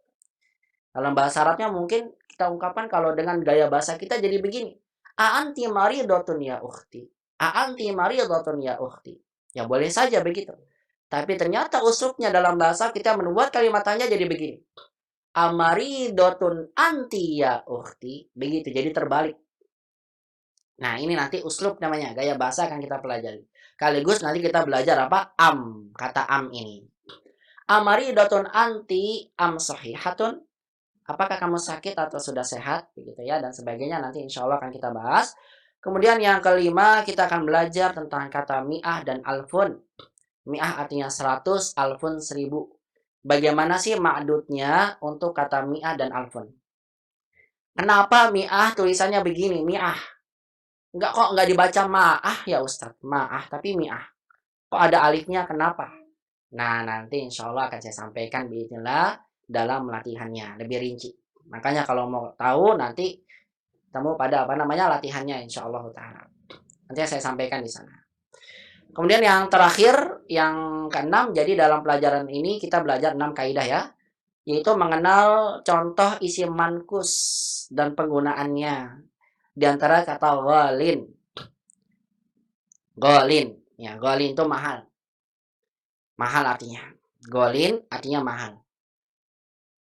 Dalam bahasa Arabnya mungkin kita ungkapkan kalau dengan gaya bahasa kita jadi begini. Aanti maridotun ya ukhti. Aanti maridotun ya ukhti. Ya boleh saja begitu. Tapi ternyata uslubnya dalam bahasa kita membuat kalimatnya jadi begini. Amaridotun anti ya ukhti. Begitu, jadi terbalik. Nah, ini nanti uslub namanya, gaya bahasa akan kita pelajari. Sekaligus nanti kita belajar apa? Am, kata am ini. Amaridotun anti am sahihatun. Apakah kamu sakit atau sudah sehat? Begitu ya, dan sebagainya nanti insya Allah akan kita bahas. Kemudian yang kelima, kita akan belajar tentang kata mi'ah dan alfun. Mi'ah artinya 100, alfun 1000. Bagaimana sih ma'dudnya untuk kata mi'ah dan alfun? Kenapa mi'ah tulisannya begini, mi'ah? Enggak dibaca ma'ah ya Ustadz, ma'ah, tapi mi'ah. Kok ada alifnya, kenapa? Nah, nanti insya Allah akan saya sampaikan bismillah dalam latihannya lebih rinci. Makanya kalau mau tahu nanti temu pada latihannya insya Allah ta'ala. Nanti saya sampaikan di sana. Kemudian yang terakhir, yang keenam, jadi dalam pelajaran ini kita belajar 6 kaidah ya, yaitu mengenal contoh isim mankus dan penggunaannya. di antara kata ghalin. Ghalin, ya, ghalin itu mahal. Mahal artinya. Ghalin artinya mahal.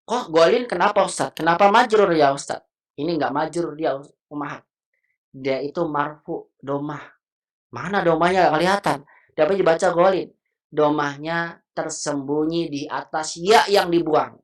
Kok ghalin kenapa Ustaz? Kenapa majrur ya Ustaz? Ini enggak majrur dia Ummahat. Dia itu marfu, domah. Mana domahnya enggak kelihatan. Dia dibaca ghalin. Domahnya tersembunyi di atas ya yang dibuang.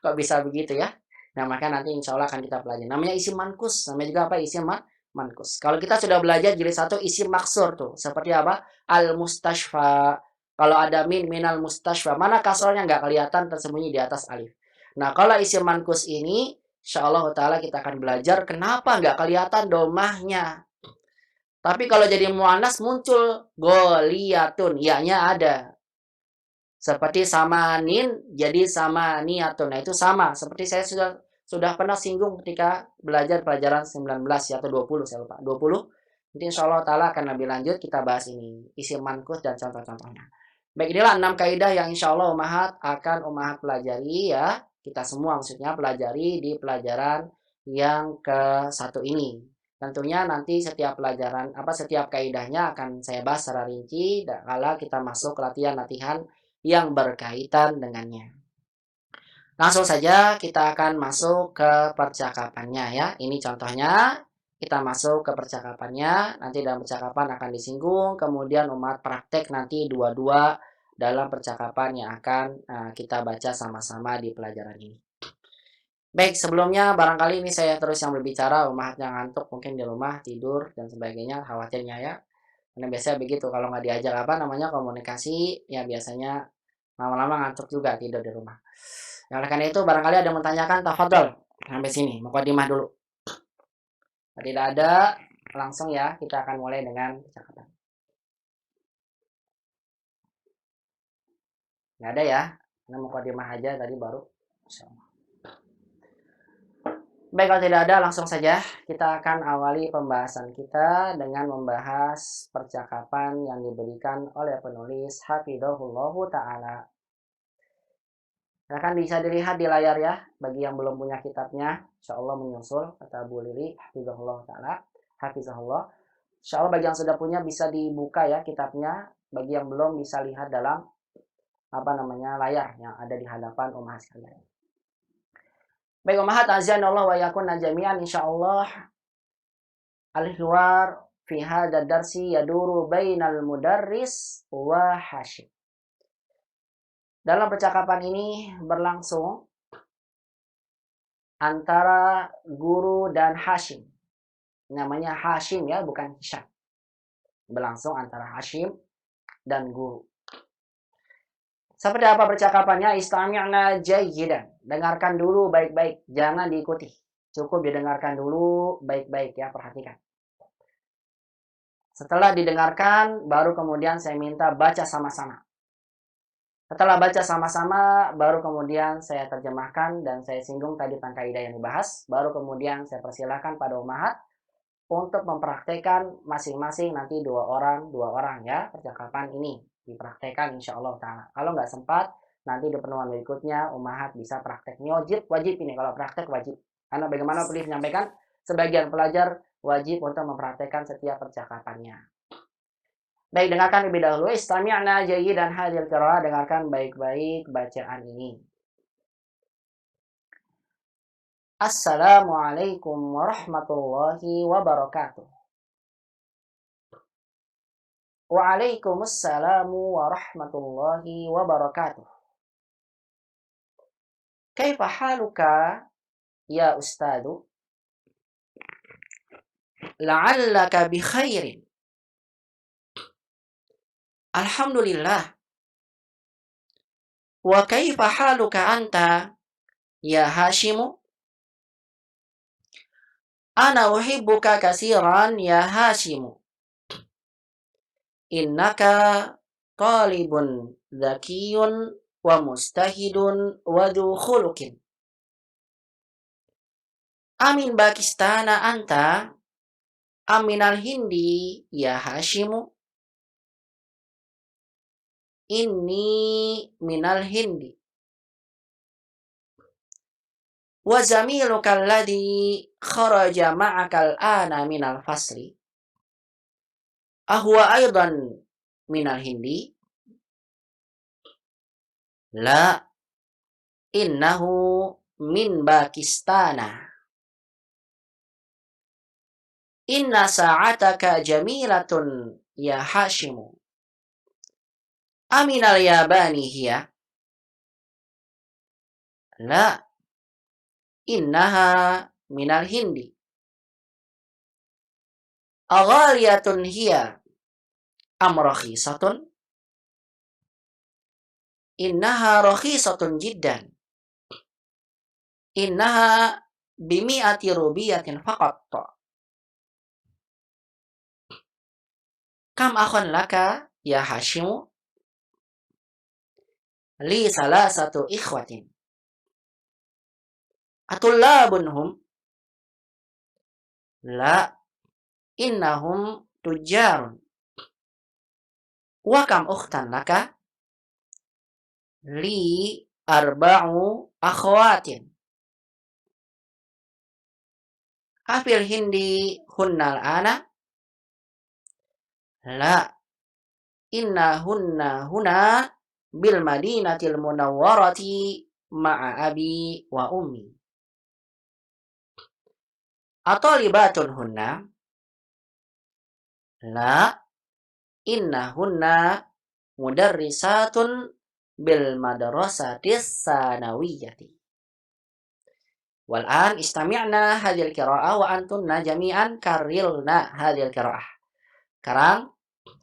Kok bisa begitu ya? Nah, maka nanti insya Allah akan kita pelajari. Namanya isim mankus. Namanya juga apa? Isim mankus. Kalau kita sudah belajar jilid 1 isim maksur tuh. Seperti apa? Al-mustashfa. Kalau ada minal mustashfa. Mana kasrohnya nggak kelihatan tersembunyi di atas alif. Nah, kalau isim mankus ini, insya Allah Ta'ala kita akan belajar kenapa nggak kelihatan domahnya. Tapi kalau jadi muannas muncul goliyatun. Ya-nya ada. Seperti samanin jadi samaniyatun. Nah, itu sama. Seperti saya sudah pernah singgung ketika belajar pelajaran 19 ya, atau 20 saya lupa. 20. Nanti insya Allah Ta'ala akan lebih lanjut kita bahas ini. Isim mankus dan contoh-contohnya. Baik, inilah 6 kaidah yang insya Allah Ummahat akan Ummahat pelajari ya. Kita semua maksudnya pelajari di pelajaran yang ke-1 ini. Tentunya nanti setiap pelajaran, setiap kaidahnya akan saya bahas secara rinci. Kalau kita masuk latihan-latihan yang berkaitan dengannya. Langsung saja kita akan masuk ke percakapannya ya. Ini contohnya. Kita masuk ke percakapannya. Nanti dalam percakapan akan disinggung. Kemudian Ummahat praktek nanti dua-dua dalam percakapan yang akan kita baca sama-sama di pelajaran ini. Baik, sebelumnya barangkali ini saya terus yang berbicara. Ummahat yang ngantuk mungkin di rumah tidur dan sebagainya. Khawatirnya ya. Karena biasanya begitu, kalau nggak diajak komunikasi, ya biasanya lama-lama ngantuk juga tidur di rumah. Ya, oleh karena itu, barangkali ada yang menanyakan, tafadhol sampai sini, mukadimah dulu. Tidak ada, langsung ya, kita akan mulai dengan percakapan. Nggak ada ya, karena mukadimah aja tadi baru. Baik, kalau tidak ada, langsung saja kita akan awali pembahasan kita dengan membahas percakapan yang diberikan oleh penulis Hafidhahullahu Ta'ala. Akan bisa dilihat di layar ya, bagi yang belum punya kitabnya, insya Allah menyusul, kata Bu Lili, Hafidhahullahu Ta'ala, Hafizahullah. Insya Allah bagi yang sudah punya bisa dibuka ya kitabnya, bagi yang belum bisa lihat dalam layar yang ada di hadapan Ummahat sekalian. Baik Ummahat, azanallah wa yakunna jami'an, insyaallah al-hiwar fi hadha darsi yaduru bainal mudarris wa Hashim. Dalam percakapan ini berlangsung antara guru dan Hashim. Namanya Hashim ya, bukan Hisham. Berlangsung antara Hashim dan guru. Seperti apa percakapannya? Istami'na jayyidan. Dengarkan dulu baik-baik, jangan diikuti. Cukup didengarkan dulu baik-baik ya, perhatikan. Setelah didengarkan, baru kemudian saya minta baca sama-sama. Setelah baca sama-sama, baru kemudian saya terjemahkan dan saya singgung tadi tentang kaidah yang dibahas. Baru kemudian saya persilakan pada Ummahat untuk mempraktekkan masing-masing nanti dua orang ya percakapan ini. Dipraktekkan insya Allah Ta'ala. Kalau nggak sempat, nanti di pertemuan berikutnya Ummahat bisa praktek. Ini wajib ini, kalau praktek wajib. Karena bagaimana boleh menyampaikan, sebagian pelajar wajib untuk mempraktekkan setiap percakapannya. Baik, dengarkan lebih dahulu. Istami'na jayyidan hadhil qira'ah, dengarkan baik-baik bacaan ini. Assalamualaikum warahmatullahi wabarakatuh. Waalaikumsalam warahmatullahi wabarakatuh. Kaifa haluka ya ustadu? La'allaka bi khairin. Alhamdulillah. Wa kaifa haluka anta ya Hashimu? Ana uhibbuka katsiran ya Hashimu. Innaka talibun dzakiyun wa mustahidun wa dzu khuluqin. Amin Pakistana anta aminal Hindi ya Hashimu. Inni minal Hindi. Wa zamiluka alladhi kharaja ma'aka al-ana minal fasli ahwa aydan minal hindi? La, innahu min Pakistana. Inna sa'ataka jamilatun ya Hashimu. Aminal Yabani hiya? La, innaha minal Hindi. Aghaliyatun hiya am rakhisatun? Innaha rakhisatun jiddan. Innaha bimi'ati rubiyatin faqat. Kam akhun laka ya Hashimu? Li salasatu ikhwatin. Atullabunhum? La, innahum tujjarun. Wa kam ukhtan laka? Li arba'u akhwatin. Afil hindi hunnal ana? La, inna hunna huna bil madinatil munawwarati ma'a abi wa ummi. Atalibatun hunna? La, inna hunna mudarrisatun bil madrasatis sanawiyyati. Wal'an istami'na hadhil qira'ah wa antunna jami'an karilna hadhil qira'ah. Sekarang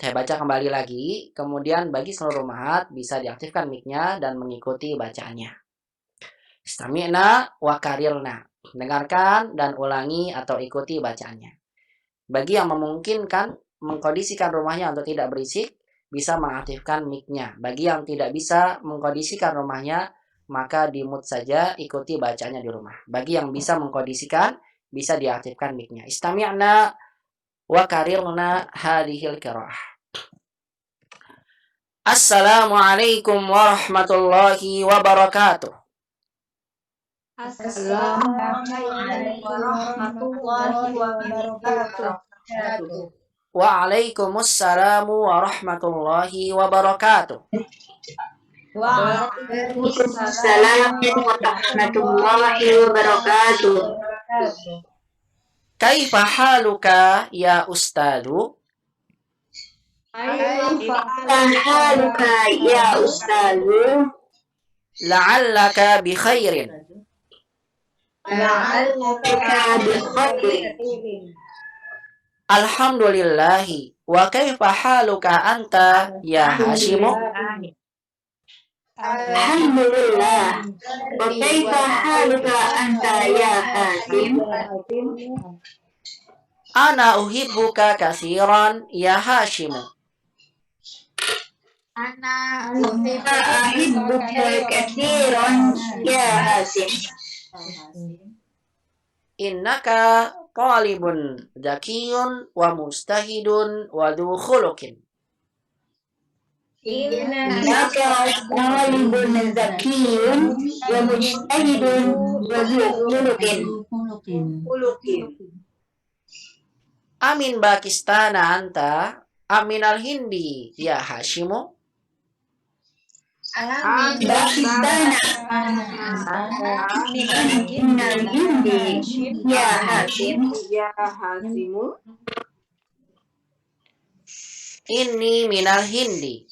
saya baca kembali lagi, kemudian bagi seluruh mahat bisa diaktifkan mic-nya dan mengikuti bacaannya. Istami'na wa karilna. Dengarkan dan ulangi atau ikuti bacaannya. Bagi yang memungkinkan mengkondisikan rumahnya untuk tidak berisik, bisa mengaktifkan mic-nya. Bagi yang tidak bisa mengkondisikan rumahnya, maka di-mute saja, ikuti bacanya di rumah. Bagi yang bisa mengkondisikan, bisa diaktifkan mic-nya. Istami'na wa karirna hadhil qira'ah. Assalamualaikum warahmatullahi wabarakatuh. Assalamualaikum warahmatullahi wabarakatuh. Waalaikumsalam warahmatullahi wabarakatuh. Waalaikumsalam warahmatullahi wabarakatuh. Kaifa haluka ya ustadu? Kaifa haluka ya ustadu? La'allaka bi khairin. La'allaka bi khairin. Alhamdulillahi. Wa kaifa haluka anta ya Hashimu? Alhamdulillah. Wa kaifa haluka anta ya Hashim? Ana uhibbuka katsiran ya Hashimu. Ana uhibbuka katsiran ya Hashim. Innaka talibun zakiyun wa mustahidun wa dhu khuluqin. Innaka talibun zakiyun wa mujtahidun wa dhu khuluqin. Amin Pakistana anta aminal Hindi ya Hashimu. Pakistan aminal Hindi ya Hashim. Inni minal Hindi.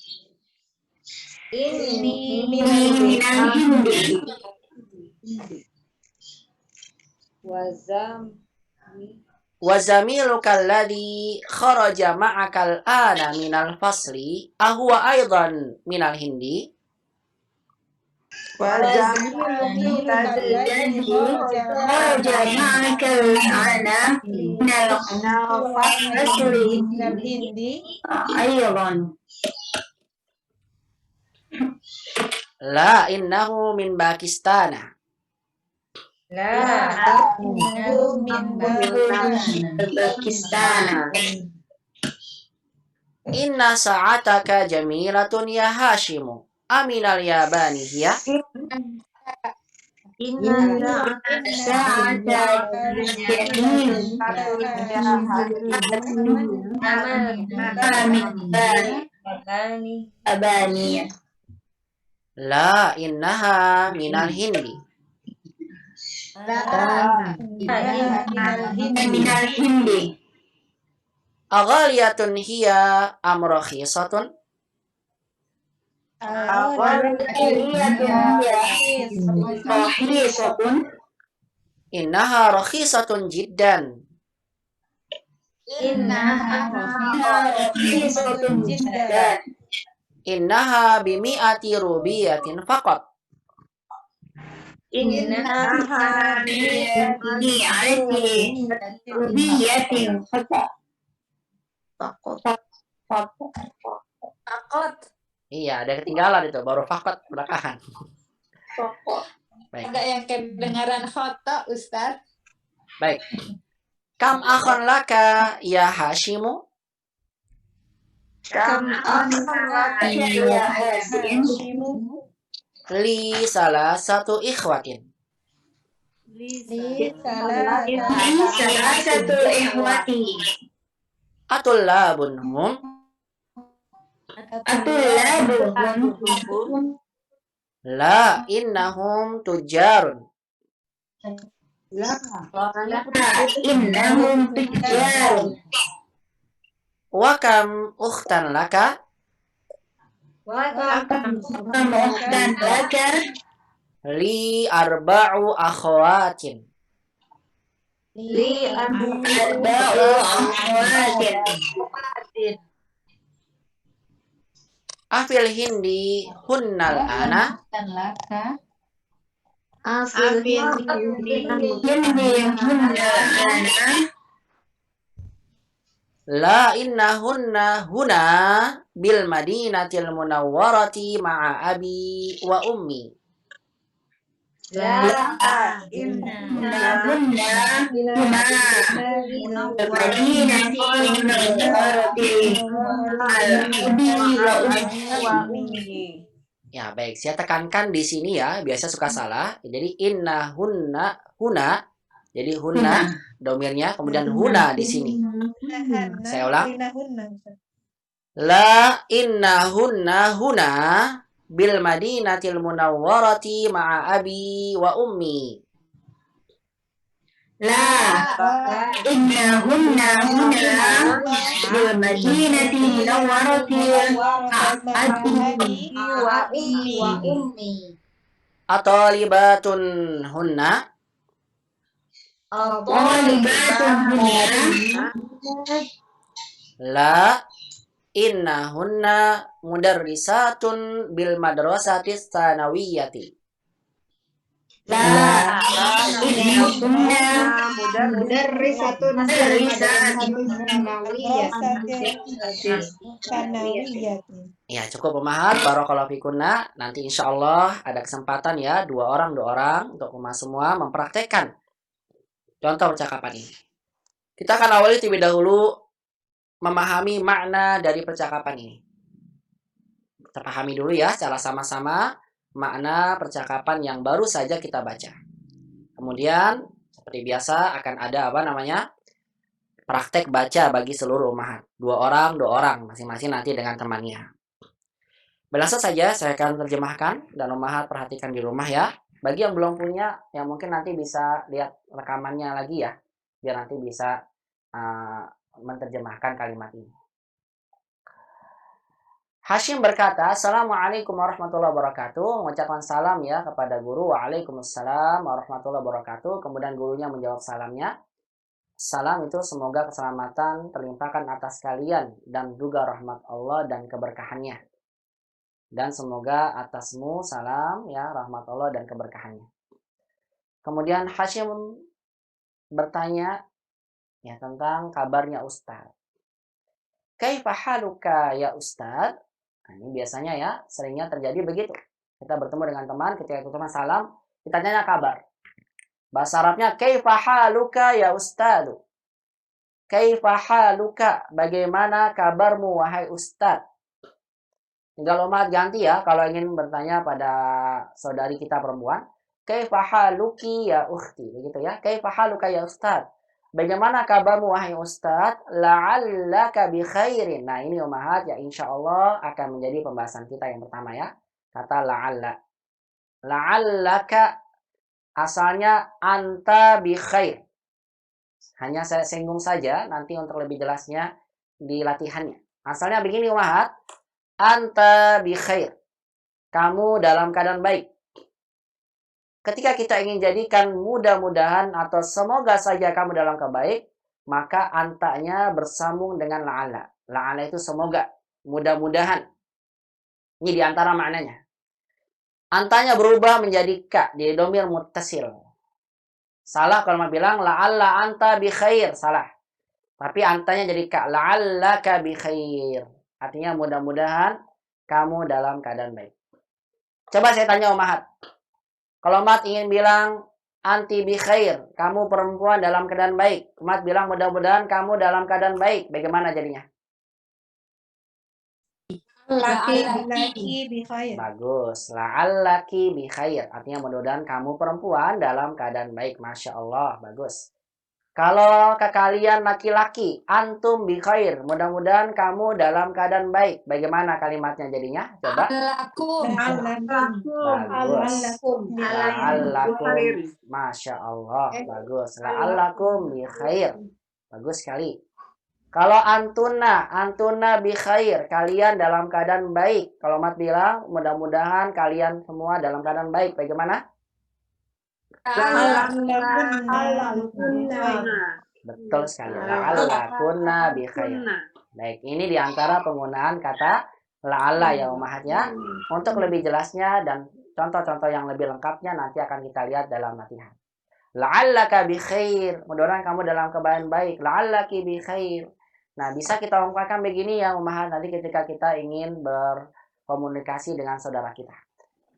Ini minal Hindi. Wa zamiluka alladhi kharaja ma'aka al-ana minal fasli ahwa aydan minal Hindi? Kharaja ma'aka al-ana minal fasli aydan. La, innahu min Pakistana. Pakistan. Inna sa'ataka jamilatun ya Hashimu. Aminal Yabani hiya? sa'ata jahil abani La innaha minal hindi. minal hindi Aghaliyatun hiya am rakhisatun? rahisatun Innaha rakhisatun jiddan. rahisatun jiddan Innaha bimi'ati rubiyatin faqat. bi'ati rubiyatin faqat Iya, ada ketinggalan itu, baru faqat belakangan. Baik. Ada yang kedengaran khoto, Ustaz? Baik. Kam akhon laka ya Hashimu? ya hasim Li salah satu ikhwatin. salah satu ihwati Atullabun hum? atulabuhum La innahum tujarun. innahum tujjarun Wa kam ukhtan laka? dan laka Li arba'u akhwatin. arba'u akhwatin Afil hindi hunnal ana? La innahunna huna bil madinatil munawwarati ma'a abi wa ummi. Ya, baik. Saya tekankan di sini ya, biasa suka salah. Jadi innahunna huna. Jadi hunna domirnya, kemudian huna di sini. Saya ulang. La innahunna huna bil madinatil munawwarati ma'a abi wa ummi. innahunna huna bil madinati munawwarati wa ummi Atalibatun hunna? Talibatun hunna La innahunna mudarrisatun bil madrasatis tsanawiyati. innahunna mudarrisatun Ya, cukup pemahat. Barakallahu fikunna. Nanti insya Allah ada kesempatan ya, dua orang untuk pemahat semua mempraktekkan contoh percakapan ini. Kita akan awali terlebih dahulu memahami makna dari percakapan ini. Kita pahami dulu ya secara sama-sama makna percakapan yang baru saja kita baca. Kemudian seperti biasa akan ada praktek baca bagi seluruh umahat. Dua orang masing-masing nanti dengan temannya. Berlangsung saja saya akan terjemahkan dan umahat perhatikan di rumah ya. Bagi yang belum punya, yang mungkin nanti bisa lihat rekamannya lagi ya, biar nanti bisa menerjemahkan kalimat ini. Hashim berkata, Assalamualaikum warahmatullahi wabarakatuh. Mengucapkan salam ya kepada guru. Waalaikumsalam warahmatullahi wabarakatuh. Kemudian gurunya menjawab salamnya. Salam itu semoga keselamatan terlimpahkan atas kalian dan juga rahmat Allah dan keberkahannya. Dan semoga atasmu salam ya rahmat Allah dan keberkahannya. Kemudian Hashim bertanya ya tentang kabarnya Ustaz. Kaifa haluka ya Ustaz? Nah, ini biasanya ya seringnya terjadi begitu. Kita bertemu dengan teman, ketika kita salam, kita tanya kabar. Bahasa Arabnya kaifa haluka ya Ustaz? Kaifa haluka? Bagaimana kabarmu wahai Ustaz? Tinggal umat ganti ya kalau ingin bertanya pada saudari kita perempuan. Kaifa haluki ya ukhti, begitu ya. Kaifa haluka ya ustaz? Bagaimana kabarmu wahai ustaz? La'allaka bi khairin. Nah, ini ummahat ya insyaallah akan menjadi pembahasan kita yang pertama ya. Kata la'alla. La'allaka asalnya anta bi khair. Hanya saya singgung saja nanti untuk lebih jelasnya di latihannya. Asalnya begini ummahat. Anta bi khair. Kamu dalam keadaan baik. Ketika kita ingin jadikan mudah-mudahan atau semoga saja kamu dalam kebaik, maka antanya bersambung dengan la'ala. La'ala itu semoga, mudah-mudahan. Ini diantara maknanya. Antanya berubah menjadi ka, di domir muttasil. Salah kalau mau bilang la'alla anta bi khair, salah. Tapi antanya jadi ka, la'allaka bi khair. Artinya mudah-mudahan kamu dalam keadaan baik. Coba saya tanya ummahat. Kalau Mat ingin bilang anti bi khair, kamu perempuan dalam keadaan baik. Mat bilang mudah-mudahan kamu dalam keadaan baik. Bagaimana jadinya? Laki bi khair. Bagus. La'allaki bi khair. Artinya mudah-mudahan kamu perempuan dalam keadaan baik. Masya Allah. Bagus. Kalau ke kalian laki-laki, antum bi khair. Mudah-mudahan kamu dalam keadaan baik. Bagaimana kalimatnya jadinya? Coba. La'allakum. Masya Allah. Bagus. La'allakum bi khair. Bagus sekali. Kalau antuna bi khair. Kalian dalam keadaan baik. Kalau Mat bilang, mudah-mudahan kalian semua dalam keadaan baik. Bagaimana? Betul sekali. La'allakunna bi khair. Baik, ini diantara penggunaan kata la'alla ya ummahat ya. Untuk lebih jelasnya dan contoh-contoh yang lebih lengkapnya nanti akan kita lihat dalam latihan. La'allaka bi khair. Mudah-mudahan kamu dalam keadaan baik. La'allaki bi khair. Nah, bisa kita ungkapkan begini ya ummahat nanti ketika kita ingin berkomunikasi dengan saudara kita.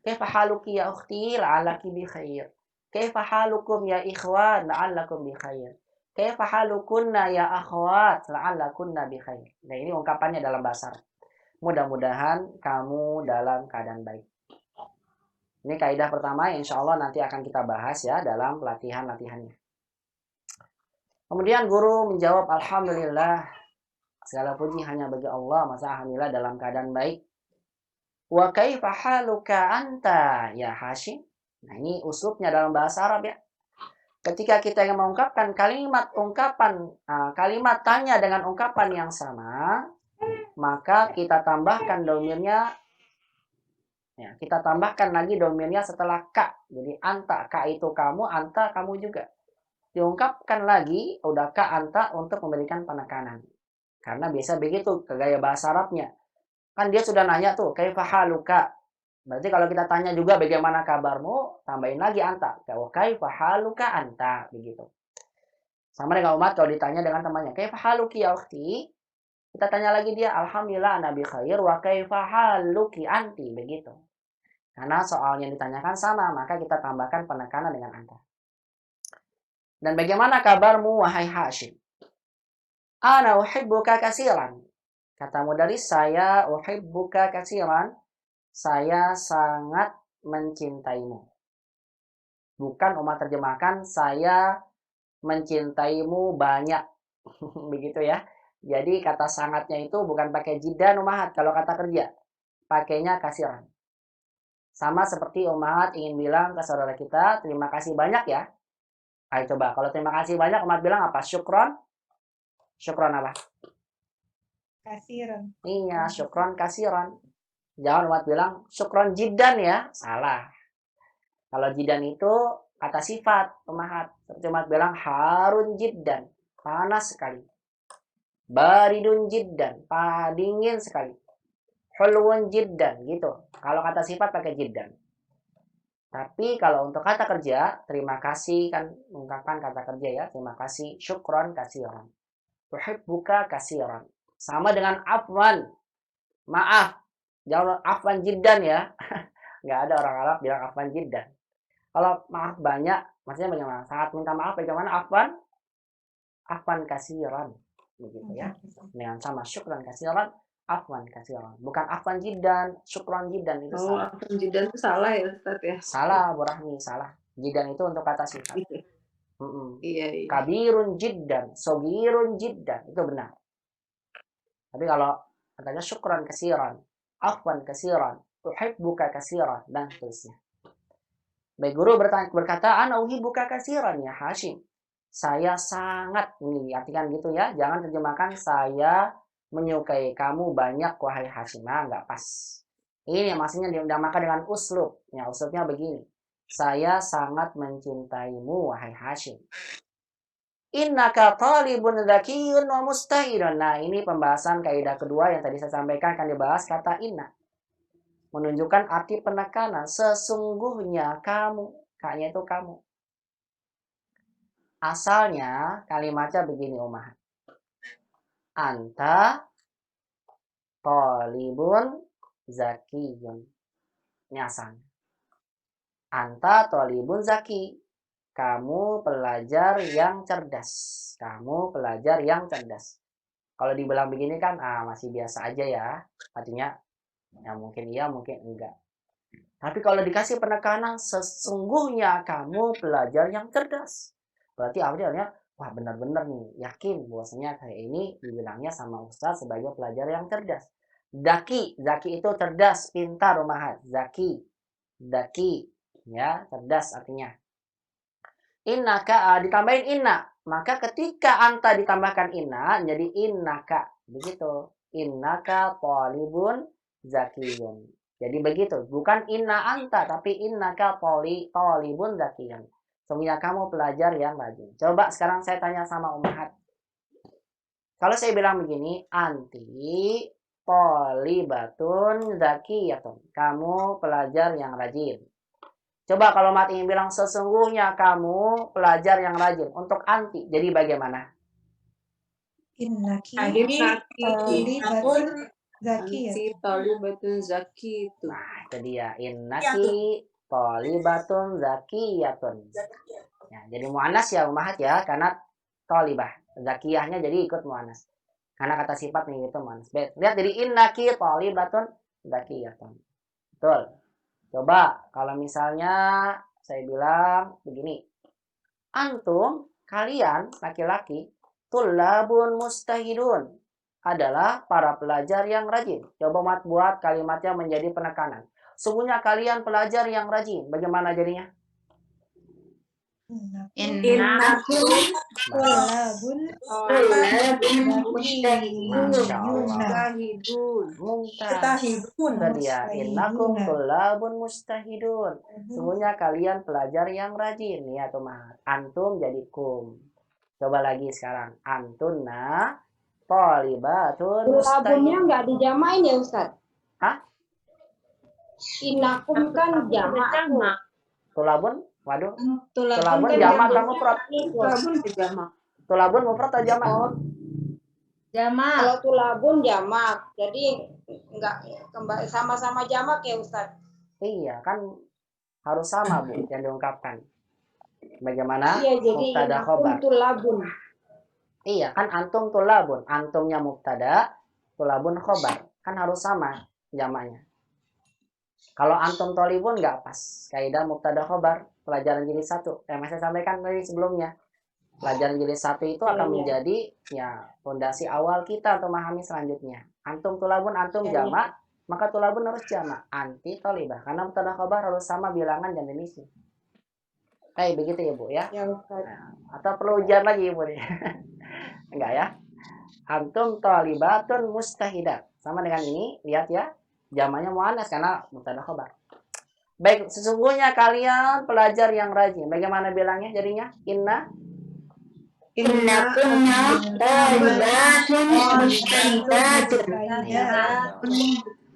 Kaifa haluki ya ukhti? La'allaki bi khair. Kaifa halukum ya ikhwan? La'allakum bi khair. Kaifa halukunna ya akhwat? La'allakunna bi khair. Nah, ini ungkapannya dalam bahasa Arab. Mudah-mudahan kamu dalam keadaan baik. Ini kaidah pertama yang insya Allah nanti akan kita bahas ya dalam latihan-latihannya. Kemudian guru menjawab, alhamdulillah, segala puji hanya bagi Allah, masa alhamdulillah dalam keadaan baik. Wa kaifa haluka anta ya Hashim? Nah, ini uslubnya dalam bahasa Arab ya. Ketika kita ingin mengungkapkan kalimat tanya dengan ungkapan yang sama, maka kita tambahkan domirnya. Ya, kita tambahkan lagi domirnya setelah ka. Jadi anta, ka itu kamu, anta kamu juga. Diungkapkan lagi, udah ka anta untuk memberikan penekanan. Karena biasa begitu ke gaya bahasa Arabnya. Kan dia sudah nanya tuh, kaifa haluka. Berarti kalau kita tanya juga bagaimana kabarmu, tambahin lagi anta. Kaifa haluka anta, begitu. Sama dengan umat kalau ditanya dengan temannya, kaifa haluki ya ukhti? Kita tanya lagi dia, alhamdulillah ana bi khair wa kaifa haluki anti, begitu. Karena soal yang ditanyakan sama, maka kita tambahkan penekanan dengan anta. Dan bagaimana kabarmu wahai Hashim? Ana uhibbuka katsiran. Kata mudaris, saya uhibbuka katsiran. Saya sangat mencintaimu. Bukan umat terjemahkan, saya mencintaimu banyak. Begitu ya. Jadi kata sangatnya itu bukan pakai jiddan umahat kalau kata kerja. Pakainya kasiran. Sama seperti umahat ingin bilang ke saudara kita, terima kasih banyak ya. Ayo coba, kalau terima kasih banyak umat bilang apa? Syukron? Syukron apa? Kasiran. Iya, syukron kasiran. Jangan umat bilang syukron jiddan ya. Salah. Kalau jiddan itu kata sifat umahat. Seperti umat bilang harun jiddan. Panas sekali. Baridun jiddan. Dingin sekali. Hulwun jiddan. Gitu. Kalau kata sifat pakai jiddan. Tapi kalau untuk kata kerja, terima kasih kan mengungkapkan kata kerja ya. Terima kasih. Syukron kasiran. Uhibbuka kasiran. Sama dengan afwan. Maaf. Jangan afwan jiddan ya. Nggak ada orang Arab bilang afwan jiddan. Kalau maaf banyak, maksudnya bagaimana? Sangat minta maaf bagaimana afwan? Afwan kasiran. Begitu ya. Dengan sama syukran kasiran. Afwan kasiran. Bukan afwan jiddan, syukran jiddan itu Oh, salah. afwan jiddan itu salah ya Ustaz ya? Salah, Bu Rahmi, salah. Jiddan itu untuk kata sifat. Iya, iya. Kabirun jiddan, sogirun jiddan, itu benar. Tapi kalau katanya syukran kasiran, afwan kasiran, uhibbuka kasiran, dan seterusnya. Baik, guru berkata, ana uhibbuka kasiran ya Hashim. Saya sangat, ini artikan gitu ya, jangan terjemahkan saya menyukai kamu banyak wahai Hashim. Nah, nggak pas. Ini maksudnya dinamakan dengan uslub. Ya, uslubnya begini. Saya sangat mencintaimu wahai Hashim. Innaka talibun dzakiyun wa mustahidun. Nah, ini pembahasan kaidah kedua yang tadi saya sampaikan akan dibahas kata inna. Menunjukkan arti penekanan. Sesungguhnya kamu. Kaknya itu kamu. Asalnya kalimatnya begini Umar. Anta talibun zakiyun. Ini asalnya. Anta talibun zaki. Kamu pelajar yang cerdas. Kamu pelajar yang cerdas. Kalau dibilang begini kan masih biasa aja ya. Artinya ya mungkin iya, mungkin enggak. Tapi kalau dikasih penekanan, sesungguhnya kamu pelajar yang cerdas. Berarti artinya, wah benar-benar nih, yakin bahwasanya kayak ini dibilangnya sama Ustaz sebagai pelajar yang cerdas. Zaki itu cerdas, pintar, umahat. Zaki, ya, cerdas artinya. Innaka ditambahin inna, maka ketika anta ditambahkan inna jadi innaka, begitu. Innaka talibun zakiyun. Jadi begitu, bukan inna anta tapi innaka talibun zakiyun. Sungguhnya kamu pelajar yang rajin. Coba sekarang saya tanya sama Ummahat. Kalau saya bilang begini, anti talibatun zakiyatun. Kamu pelajar yang rajin. Coba kalau Mat ingin bilang sesungguhnya kamu pelajar yang rajin. Untuk anti, jadi bagaimana? Innaki Talibatun talibatun zaki itu. Nah, itu dia. Innaki talibatun zakiyatun. Ya, jadi mu'annas ya Ummahat ya, karena talibah. Zakiyahnya jadi ikut mu'annas. Karena kata sifat nih itu mu'annas. Lihat jadi innaki talibatun zakiyatun. Betul. Coba kalau misalnya saya bilang begini. Antum, kalian laki-laki, tullabun mustahidun adalah para pelajar yang rajin. Coba Mat buat kalimatnya menjadi penekanan. Sungguhnya kalian pelajar yang rajin. Bagaimana jadinya? Innakum tulabun Masya Allah. mustahidun. Itu dia. Innakum tulabun mustahidun. Sungguhnya kalian pelajar yang rajin. Ya teman. Antum jadi kum. Coba lagi sekarang. Antunna talibatun Tulabunnya mustahidun. nggak dijamain ya Ustaz? Hah? Inakum kan jamak. Tulabun? Waduh. Tulabun Tulabun kan jamak atau mufrad? Tulabun jamak. Tulabun mufrad atau jamak? Jamak. Kalau tulabun jamak, jadi nggak kembali sama-sama jamak ya Ustaz? Iya, kan harus sama Bu yang diungkapkan. Bagaimana? Iya, jadi Mubtada inakum khobar. tulabun. Iya, kan antum tulabun. Antumnya mubtada, tulabun khobar. Kan harus sama jamaknya. Kalau antum tolibun nggak pas. Kaidah mubtada khobar. Pelajaran jilid 1. Yang saya sampaikan tadi sebelumnya. Pelajaran jilid 1 itu akan menjadi ya fondasi awal kita untuk memahami selanjutnya. Antum tulabun, antum jamak. Maka tulabun harus jamak. Anti tolibah. Karena mubtada khobar harus sama bilangan dan jenisnya. Kayak begitu ya Bu ya. Ya Ustaz. Nah, atau perlu ujian lagi Bu nih. Enggak ya. Antum talibatun mustahidat. Sama dengan ini, lihat ya. Jamaknya muannas karena mubtada khobar. Baik, sesungguhnya kalian pelajar yang rajin. Bagaimana bilangnya jadinya? Innakunna talibatun mustahidatun.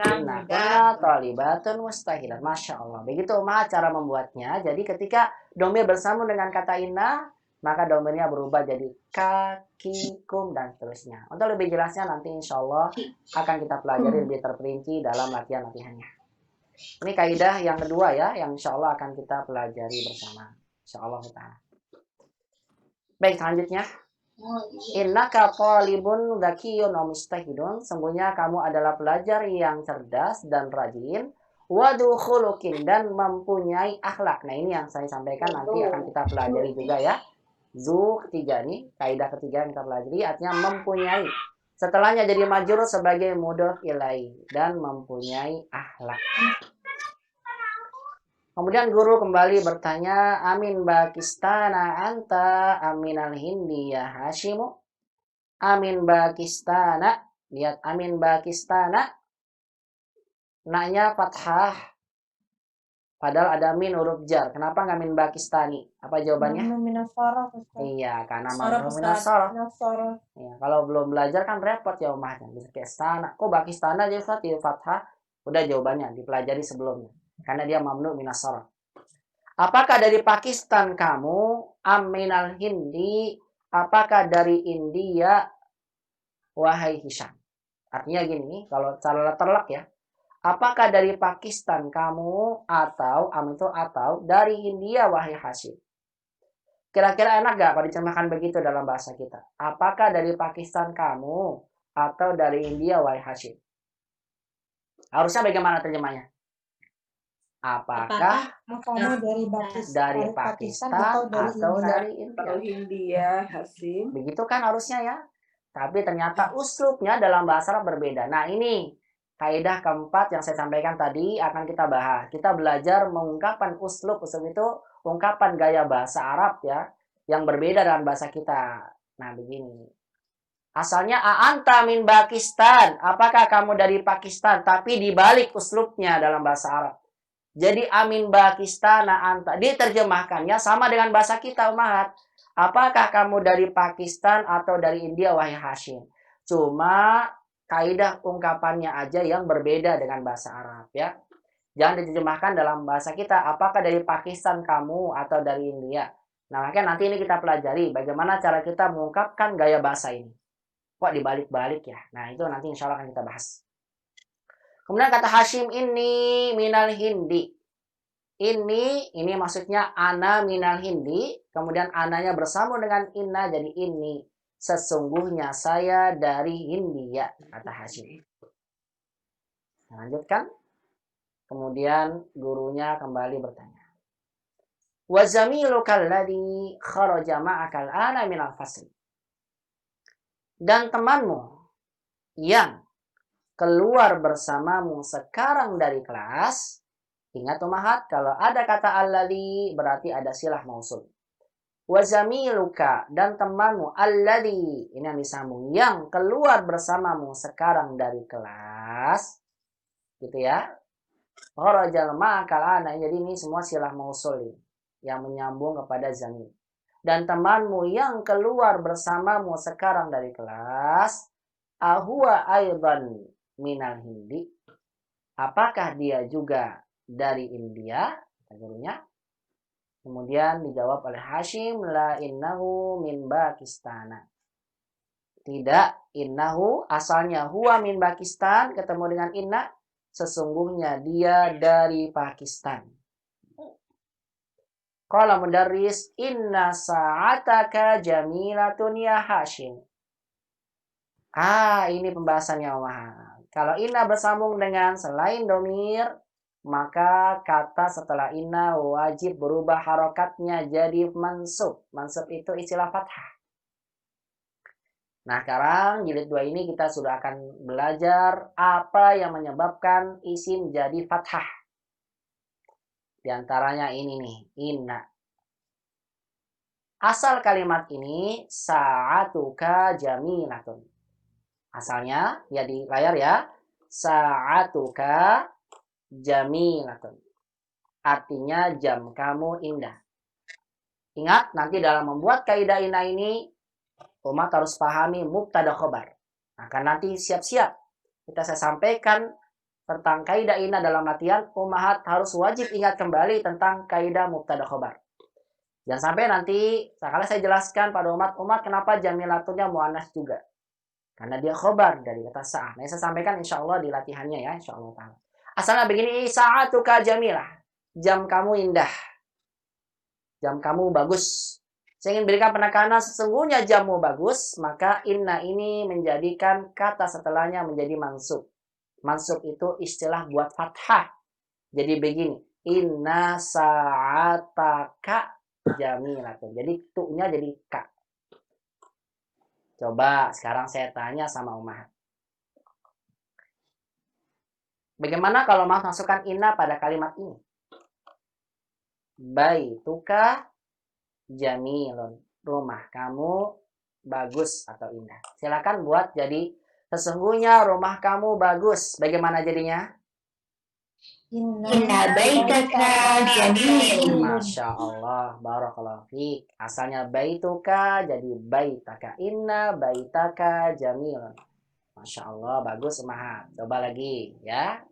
Innaka talibatun mustahidat. Masya Allah. Begitu cara membuatnya. Jadi ketika domir bersambung dengan kata inna, maka domirnya berubah jadi kakikum dan seterusnya. Untuk lebih jelasnya nanti insya Allah akan kita pelajari lebih terperinci dalam latihan-latihannya. Ini kaidah yang kedua ya, yang insya Allah akan kita pelajari bersama. Insya Allah. Baik, selanjutnya. Innaka talibun dzakiyun wa mustahidun. Sungguhnya kamu adalah pelajar yang cerdas dan rajin. Wadu khuluqin, dan mempunyai akhlak. Nah, ini yang saya sampaikan nanti akan kita pelajari juga ya. Zu ketiga nih, kaidah ketiga yang kita pelajari artinya mempunyai. Setelahnya jadi majrur sebagai mudhof ilai dan mempunyai akhlak. Kemudian guru kembali bertanya, Amin Bakistana anta aminal hindi ya Hashimu. Amin Bakistana. Lihat Amin Bakistana. Naknya fathah. Padahal ada min huruf jar. Kenapa nggak min Bakistani? Apa jawabannya? Iya, karena mamnu minas sorof. Iya, kalau belum belajar kan repot ya umahnya. Bisa kayak istana. Kok Bakistana aja fathah? Udah jawabannya dipelajari sebelumnya. Karena dia mamnu minas sorof. Apakah dari Pakistan kamu? Aminal Hindi. Apakah dari India? Wahai Hisham. Artinya gini, kalau cara terlak ya. Apakah dari Pakistan kamu? Atau atau dari India wahai Hashim. Kira-kira enak gak kalau diterjemahkan begitu dalam bahasa kita? Apakah dari Pakistan kamu? Atau dari India wahai Hashim? Harusnya bagaimana terjemahnya? Apakah kamu dari Pakistan atau dari India? Atau Hindia, Hasim. Begitu kan harusnya ya. Tapi ternyata uslubnya dalam bahasa Arab berbeda. Nah ini kaidah keempat yang saya sampaikan tadi akan kita bahas. Kita belajar mengungkapkan uslub. Uslub itu ungkapan gaya bahasa Arab ya. Yang berbeda dengan bahasa kita. Nah begini. Asalnya a'anta min Pakistan. Apakah kamu dari Pakistan? Tapi dibalik uslubnya dalam bahasa Arab. Jadi amin Pakistana anta. Diterjemahkannya sama dengan bahasa kita umat. Apakah kamu dari Pakistan atau dari India wahai Hashim? Cuma kaidah ungkapannya aja yang berbeda dengan bahasa Arab ya. Jangan diterjemahkan dalam bahasa kita. Apakah dari Pakistan kamu atau dari India? Nah makanya nanti ini kita pelajari bagaimana cara kita mengungkapkan gaya bahasa ini. Kok dibalik-balik ya? Nah itu nanti insya Allah akan kita bahas. Kemudian kata Hashim ini minal Hindi. Ini maksudnya ana minal Hindi. Kemudian ananya bersambung dengan inna jadi ini. Sesungguhnya saya dari Hindia, kata Hashim. Lanjutkan. Kemudian gurunya kembali bertanya. Wa zamiluka alladhi kharaja ma'aka al-ana minal fasli. Dan temanmu yang keluar bersamamu sekarang dari kelas. Ingat umahat, kalau ada kata alladhi berarti ada silah mausul. Wa zamiluka, dan temanmu alladhi, ini yang disambung, yang keluar bersamamu sekarang dari kelas. Gitu ya. Kharajal ma'akal ana, jadi ini semua silah mausul yang menyambung kepada zamil. Dan temanmu yang keluar bersamamu sekarang dari kelas, ahuwa aidan minal Hindi. Apakah dia juga dari India? Gurunya. Kemudian dijawab oleh Hashim, la innahu min Pakistana. Tidak, innahu asalnya huwa min Pakistan ketemu dengan inna, sesungguhnya dia dari Pakistan. Qala mudarris, inna sa'ataka jamilatun ya Hashim. Ini pembahasannya Umar. Kalau inna bersambung dengan selain domir, maka kata setelah inna wajib berubah harokatnya jadi mansub. Mansub itu istilah fathah. Nah sekarang jilid 2 ini kita sudah akan belajar apa yang menyebabkan isim jadi fathah. Di antaranya ini nih, inna. Asal kalimat ini sa'atuka jamilatun. Asalnya ya di layar ya, sa'atuka jamilatun. Artinya jam kamu indah. Ingat nanti dalam membuat kaidah inna ini umat harus pahami mubtada khobar. Akan nanti siap-siap saya sampaikan tentang kaidah inna dalam latihan. Umat harus wajib ingat kembali tentang kaidah mubtada khobar. Jangan sampai nanti sekali saya jelaskan pada umat kenapa jamilatunnya muannas juga. Karena dia khobar dari kata sa'ah. Nah, saya sampaikan insya Allah di latihannya ya. Insya Allah ta'ala. Asalnya begini. Sa'atuka jamilah. Jam kamu indah. Jam kamu bagus. Saya ingin berikan penekanan sesungguhnya jammu bagus, maka inna ini menjadikan kata setelahnya menjadi mansub. Mansub itu istilah buat fathah. Jadi begini, inna sa'ataka jamilatun. Jadi tu-nya jadi ka. Coba sekarang saya tanya sama Ummahat. Bagaimana kalau masukkan inna pada kalimat ini? Baituka jamilun. Rumah kamu bagus atau indah. Silakan buat jadi sesungguhnya rumah kamu bagus. Bagaimana jadinya? Inna baitaka jamil. Masya Allah, barakallahu fiik. Asalnya baituka jadi baitaka. Inna baitaka jamilun. Masya Allah, bagus Ummahat. Coba lagi ya.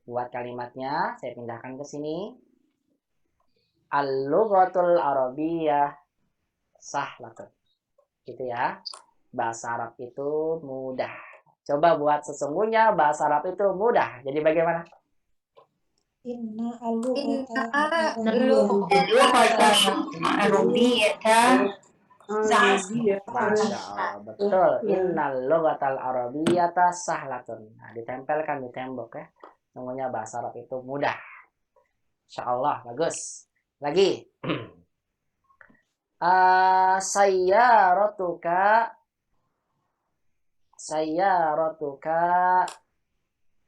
Buat kalimatnya, saya pindahkan ke sini. Al-lughatul arabiyyah sahlatun. Gitu ya. Bahasa Arab itu mudah. Coba buat sesungguhnya bahasa Arab itu mudah. Jadi bagaimana? Inna Masya Allah, betul. Innal lughatal arabiyyata sahlatun. Nah, ditempelkan di tembok ya. Sesungguhnya bahasa Arab itu mudah. Masya Allah, bagus. Lagi. Sayyaratuka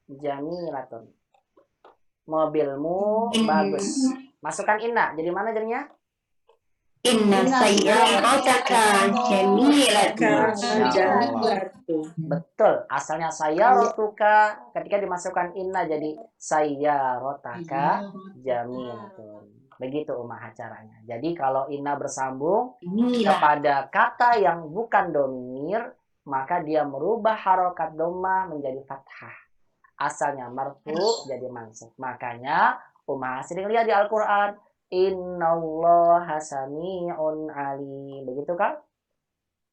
jamilatun. Mobilmu bagus. Masukkan inna. Jadi mana jadinya? Inna sayyarataka jamilatun. Betul. Asalnya sayyaratuka ketika dimasukkan inna jadi sayyarotaka jamilatun. Begitu Ummahat caranya. Jadi kalau inna bersambung kepada kata yang bukan domir, maka dia merubah harokat dhammah menjadi fathah. Asalnya marfu jadi mansub. Makanya Ummahat sering lihat di Al-Quran, innallaha sami'un alim. Begitu kan?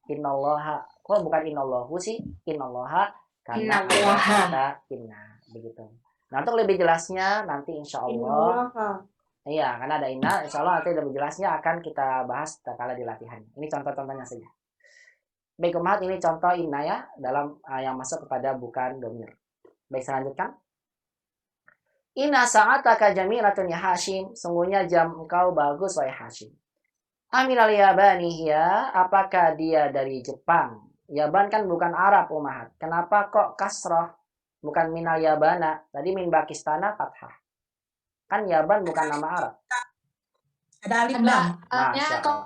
Innallaha. Kok bukan innallahu sih? Innallaha karena kata inna. Begitu. Nah, untuk lebih jelasnya nanti insya Allah. Iya, karena ada inna, insya Allah nanti lebih jelasnya akan kita bahas kala di latihan. Ini contoh-contohnya saja. Baik Ummahat, ini contoh inna ya, dalam yang masuk kepada bukan domir. Baik, saya lanjutkan. Inna sa'ataka jamilatun ya Hashim. Sungguhnya jam engkau bagus, wahai Hashim. Aminal yabani hiya. Apakah dia dari Jepang? Yaban kan bukan Arab Ummahat. Kenapa kok kasroh? Bukan minal yabana. Tadi min Pakistana fathah. Kan Yaban bukan nama Arab. Ada alif lam.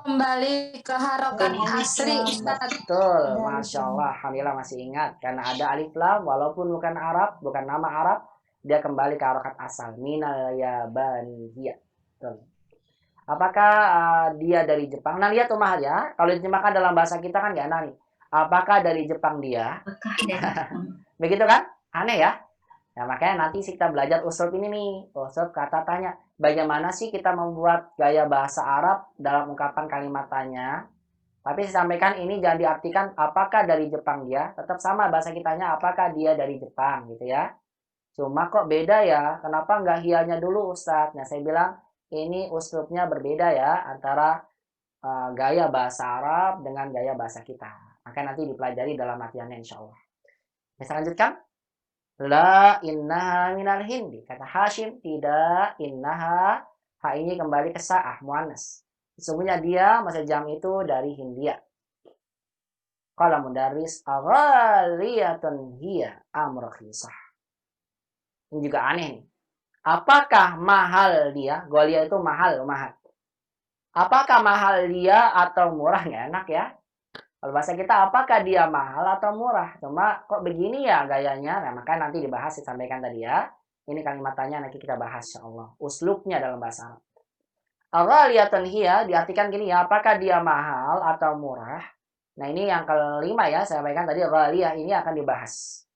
Kembali ke harokat asri. Betul, Masya Allah. Alhamdulillah masih ingat. Karena ada alif lam, walaupun bukan Arab, bukan nama Arab, dia kembali ke harokat asal. Minal yabaniyah. Apakah dia dari Jepang? Nah, lihat Ummahat ya. Kalau diterjemahkan dalam bahasa kita kan nggak enak nih. Apakah dari Jepang dia? Begitu kan? Aneh ya? Nah, makanya nanti kita belajar uslub ini nih. Uslub kata tanya. Bagaimana sih kita membuat gaya bahasa Arab dalam ungkapan kalimat tanya? Tapi saya sampaikan ini jangan diartikan apakah dari Jepang dia. Tetap sama bahasa kitanya apakah dia dari Jepang gitu ya. Cuma kok beda ya. Kenapa nggak hialnya dulu Ustadz? Nah, saya bilang ini uslubnya berbeda ya. Antara gaya bahasa Arab dengan gaya bahasa kita. Maka nanti dipelajari dalam latihannya insya Allah. Bisa lanjutkan? La innaha minal hindi. Kata Hashim, tidak innaha. Ha ini kembali ke sa'ah, muannas. Sesungguhnya dia masa jam itu dari Hindia. Qala mudarris aghaliyatun hiya amrakhisah. Ini juga aneh nih. Apakah mahal dia? Ghalia itu mahal, Ummahat. Apakah mahal dia atau murah? Nggak enak ya. Kalau bahasa kita, apakah dia mahal atau murah? Cuma kok begini ya gayanya? Nah, maka nanti dibahas, disampaikan tadi ya. Ini kalimat tanya nanti kita bahas insyaallah. Uslubnya dalam bahasa Arab. Aghaliyatun hiya diartikan gini ya, apakah dia mahal atau murah? Nah, ini yang kelima ya, saya sampaikan tadi ghaliyah ini akan dibahas.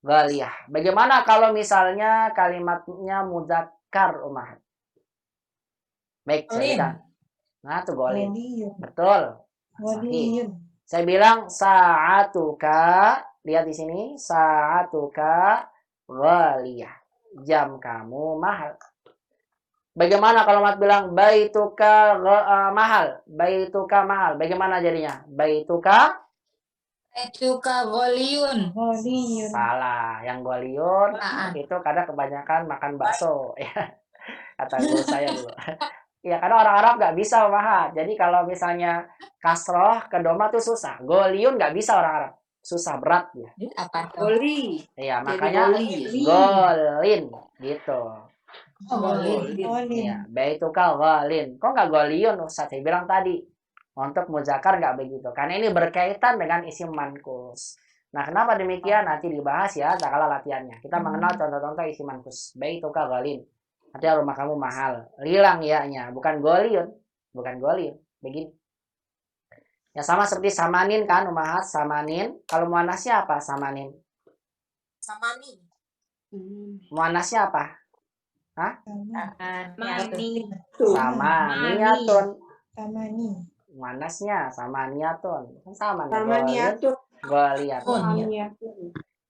Ghaliyah. Bagaimana kalau misalnya kalimatnya mudzakkar Ummahat? Baik, saya bilang. Nah, itu ghaliyah. Betul. Sahih. Saya bilang sa'atuka, lihat di sini, sa'atuka ghaliyah. Jam kamu mahal. Bagaimana kalau Mat bilang baituka mahal? Baituka mahal. Bagaimana jadinya? Baituka Goliun. salah. Yang goliun Apaan? itu kadang kebanyakan makan bakso. Ya, kata guru saya dulu. Ya, karena orang Arab nggak bisa memahat. Jadi kalau misalnya kasroh ke doma tuh susah. Goliun nggak bisa orang Arab. Susah, berat ya. Apa tuh? Goli. Iya, Jadi makanya goli. golin gitu. Oh, Golin. Iya, baituka golin. Kok nggak goliun Ustaz? Saya bilang tadi. Untuk muzakkar nggak begitu. Karena ini berkaitan dengan isim mankus. Nah, kenapa demikian? Nanti dibahas ya, tak kalah latihannya. Kita mengenal contoh-contoh isim mankus. Baituka golin. Artinya rumah kamu mahal. Hilang ya-nya. Bukan goliun. Bukan goliun. Begini. Ya sama seperti samanin kan, umahat samanin. Kalau muannasnya apa samanin? Samani. Muannasnya apa? Hah? Mani. Samaniyatun. Muannasnya samaniyatun. Kan sama nih. Sama niatun. Goliyatun.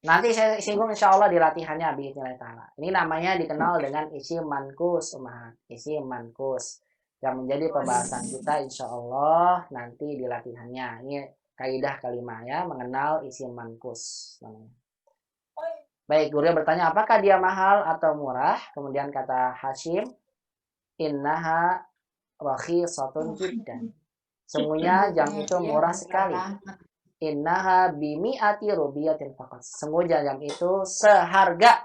Nanti saya singgung insya Allah di latihannya biidznillah ta'ala. Ini namanya dikenal dengan isim mankus, umahat. Isim mankus. Yang menjadi pembahasan kita insya Allah nanti di latihannya. Ini kaidah kelima ya, mengenal isim mankus. Baik, guru bertanya apakah dia mahal atau murah? Kemudian kata Hashim, innaha rakhisatun jiddan. Sungguhnya jam itu murah sekali. Innaha bimi'ati rubiyatin faqat. Sungguhnya jam itu seharga.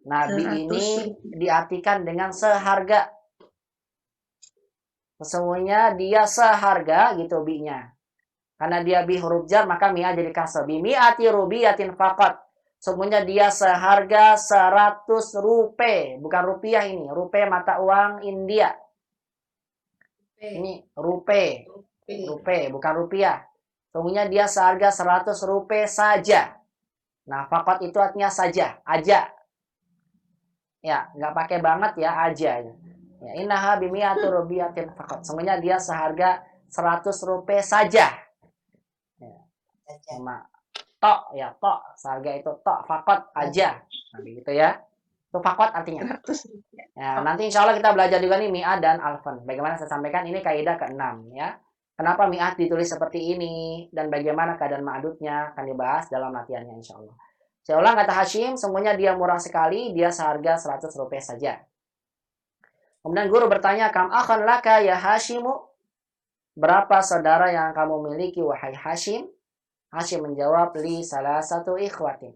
Nabi ini diartikan dengan seharga. Sesungguhnya dia seharga gitu bi-nya. Karena dia bi huruf jar maka mi'ah jadi kasar. Bimi'ati rubiyatin faqat. Sungguhnya dia seharga 100 rupiah. Bukan rupiah ini. Rupiah mata uang India. Ini rupiah. Rupiah bukan rupiah. Sungguhnya dia seharga 100 rupiah saja. Nah, faqat itu artinya saja, aja. Ya, nggak pakai banget ya, aja. Ya, innaha bimi'ati rubiyatin faqat. Sungguhnya dia seharga 100 rupiah saja. Ya. Sama tok ya, tok. Seharga itu tok, faqat aja. Nah, begitu ya. Itu faqat artinya. Ya, nanti insya Allah kita belajar juga nih mi'ah dan alfan. Bagaimana saya sampaikan ini kaidah ke-6 ya. Kenapa mi'ah ditulis seperti ini dan bagaimana keadaan ma'dudnya akan dibahas dalam latihannya insya Allah. Saya ulang kata Hashim, semuanya dia murah sekali, dia seharga 100 rupiah saja. Kemudian guru bertanya, kam akhan laka ya Hashimu? Berapa saudara yang kamu miliki wahai Hashim? Hashim menjawab, li salah satu ikhwatin.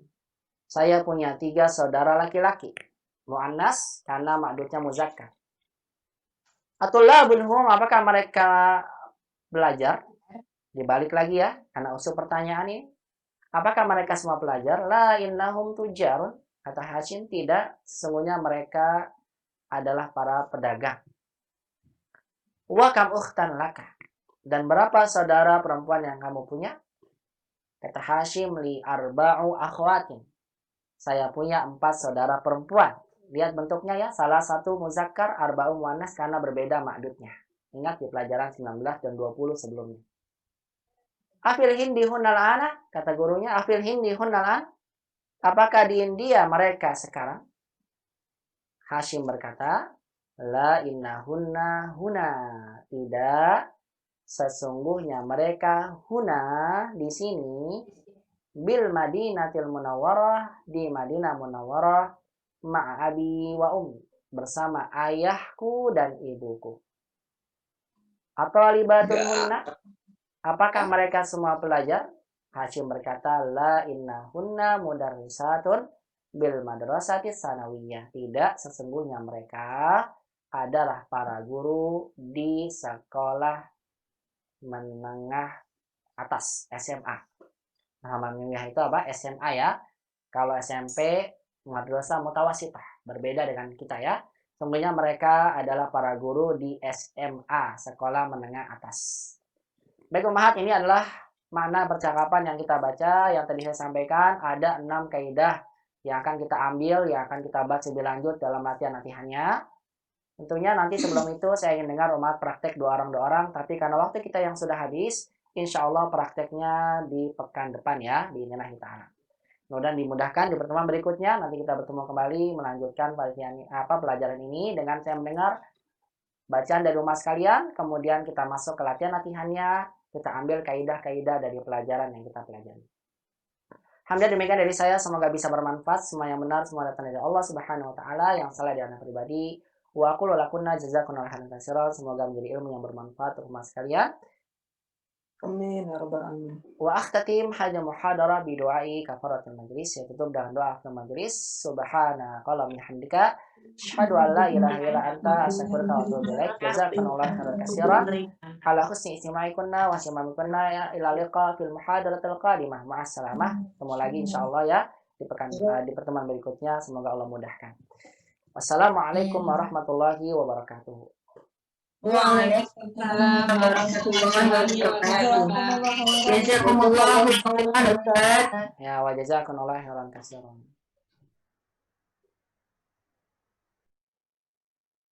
Saya punya 3 saudara laki-laki. Mu'annas karena ma'dudnya muzakkar. Atullabun hum, apakah mereka belajar? Dibalik lagi ya, karena usul pertanyaan ini. Apakah mereka semua pelajar? La innahum tujarun. Kata Hashim, tidak. Sesungguhnya mereka adalah para pedagang. Wa kam ukhtan laka. Dan berapa saudara perempuan yang kamu punya? Kata Hashim, li arba'u akhwatin. Saya punya 4 saudara perempuan. Lihat bentuknya ya, salah satu muzakkar, arba'u muannas karena berbeda ma'dudnya. Ingat di pelajaran 19 dan 20 sebelumnya. Afil hindi hunnal ana, kata gurunya, afil hindi hunnal an. Apakah di India mereka sekarang? Hashim berkata, la innahunna huna. Tidak, sesungguhnya mereka huna di sini bil Madinatil Munawwarah, di Madinah Munawwarah, ma'abi wa ummi, bersama ayahku dan ibuku. Atau libatun hunna, apakah mereka semua pelajar? Hashim berkata, la innahunna mudarrisatun bil madrasati sanawiyah. Tidak, sesungguhnya mereka adalah para guru di sekolah menengah atas, SMA. Nah, menengah itu apa? SMA ya. Kalau SMP, madrasah mutawasithah. Berbeda dengan kita ya. Sesungguhnya mereka adalah para guru di SMA, sekolah menengah atas. Baik umahat, ini adalah makna percakapan yang kita baca. Yang tadi saya sampaikan ada 6 kaidah yang akan kita ambil, yang akan kita bahas lebih lanjut dalam latihan-latihannya. Tentunya nanti sebelum itu saya ingin dengar umat praktek 2 orang. Tapi karena waktu kita yang sudah habis, insya Allah prakteknya di pekan depan ya, biidznillah ta'ala. Mudah-mudahan dimudahkan di pertemuan berikutnya. Nanti kita bertemu kembali melanjutkan pelajaran ini dengan saya mendengar bacaan dari rumah sekalian. Kemudian kita masuk ke latihannya. Kita ambil kaidah-kaidah dari pelajaran yang kita pelajari. Alhamdulillah demikian dari saya. Semoga bisa bermanfaat. Semua yang benar semua datang dari Allah Subhanahu Wa Taala. Yang salah dari anak pribadi. Wa aqulu lakunna jazakumullahu khairan katsiran. Semoga menjadi ilmu yang bermanfaat untuk rumah sekalian. Amin ya rabbal alamin. Wa akhtatim hadha muhadarah bi du'ai kafaratul majlis. Ya, tutup dengan doa kafaratul majlis. Subhanaka wa bihamdika asyhadu an la ilaha illa anta astaghfiruka wa atubu ilaik. Jazakumullahu khairan katsiran ala husni istima'ikunna wa simamikunna ila liqa fil muhadaratil qadimah. Ma'assalamah. Ketemu lagi insyaallah ya di pertemuan berikutnya. Semoga Allah mudahkan. Wassalamualaikum warahmatullahi wabarakatuh. Waalaikumsalam warahmatullahi wabarakatuh. Jazakumullahu khairan. Ya wa jazakumullahu khairan katsiran.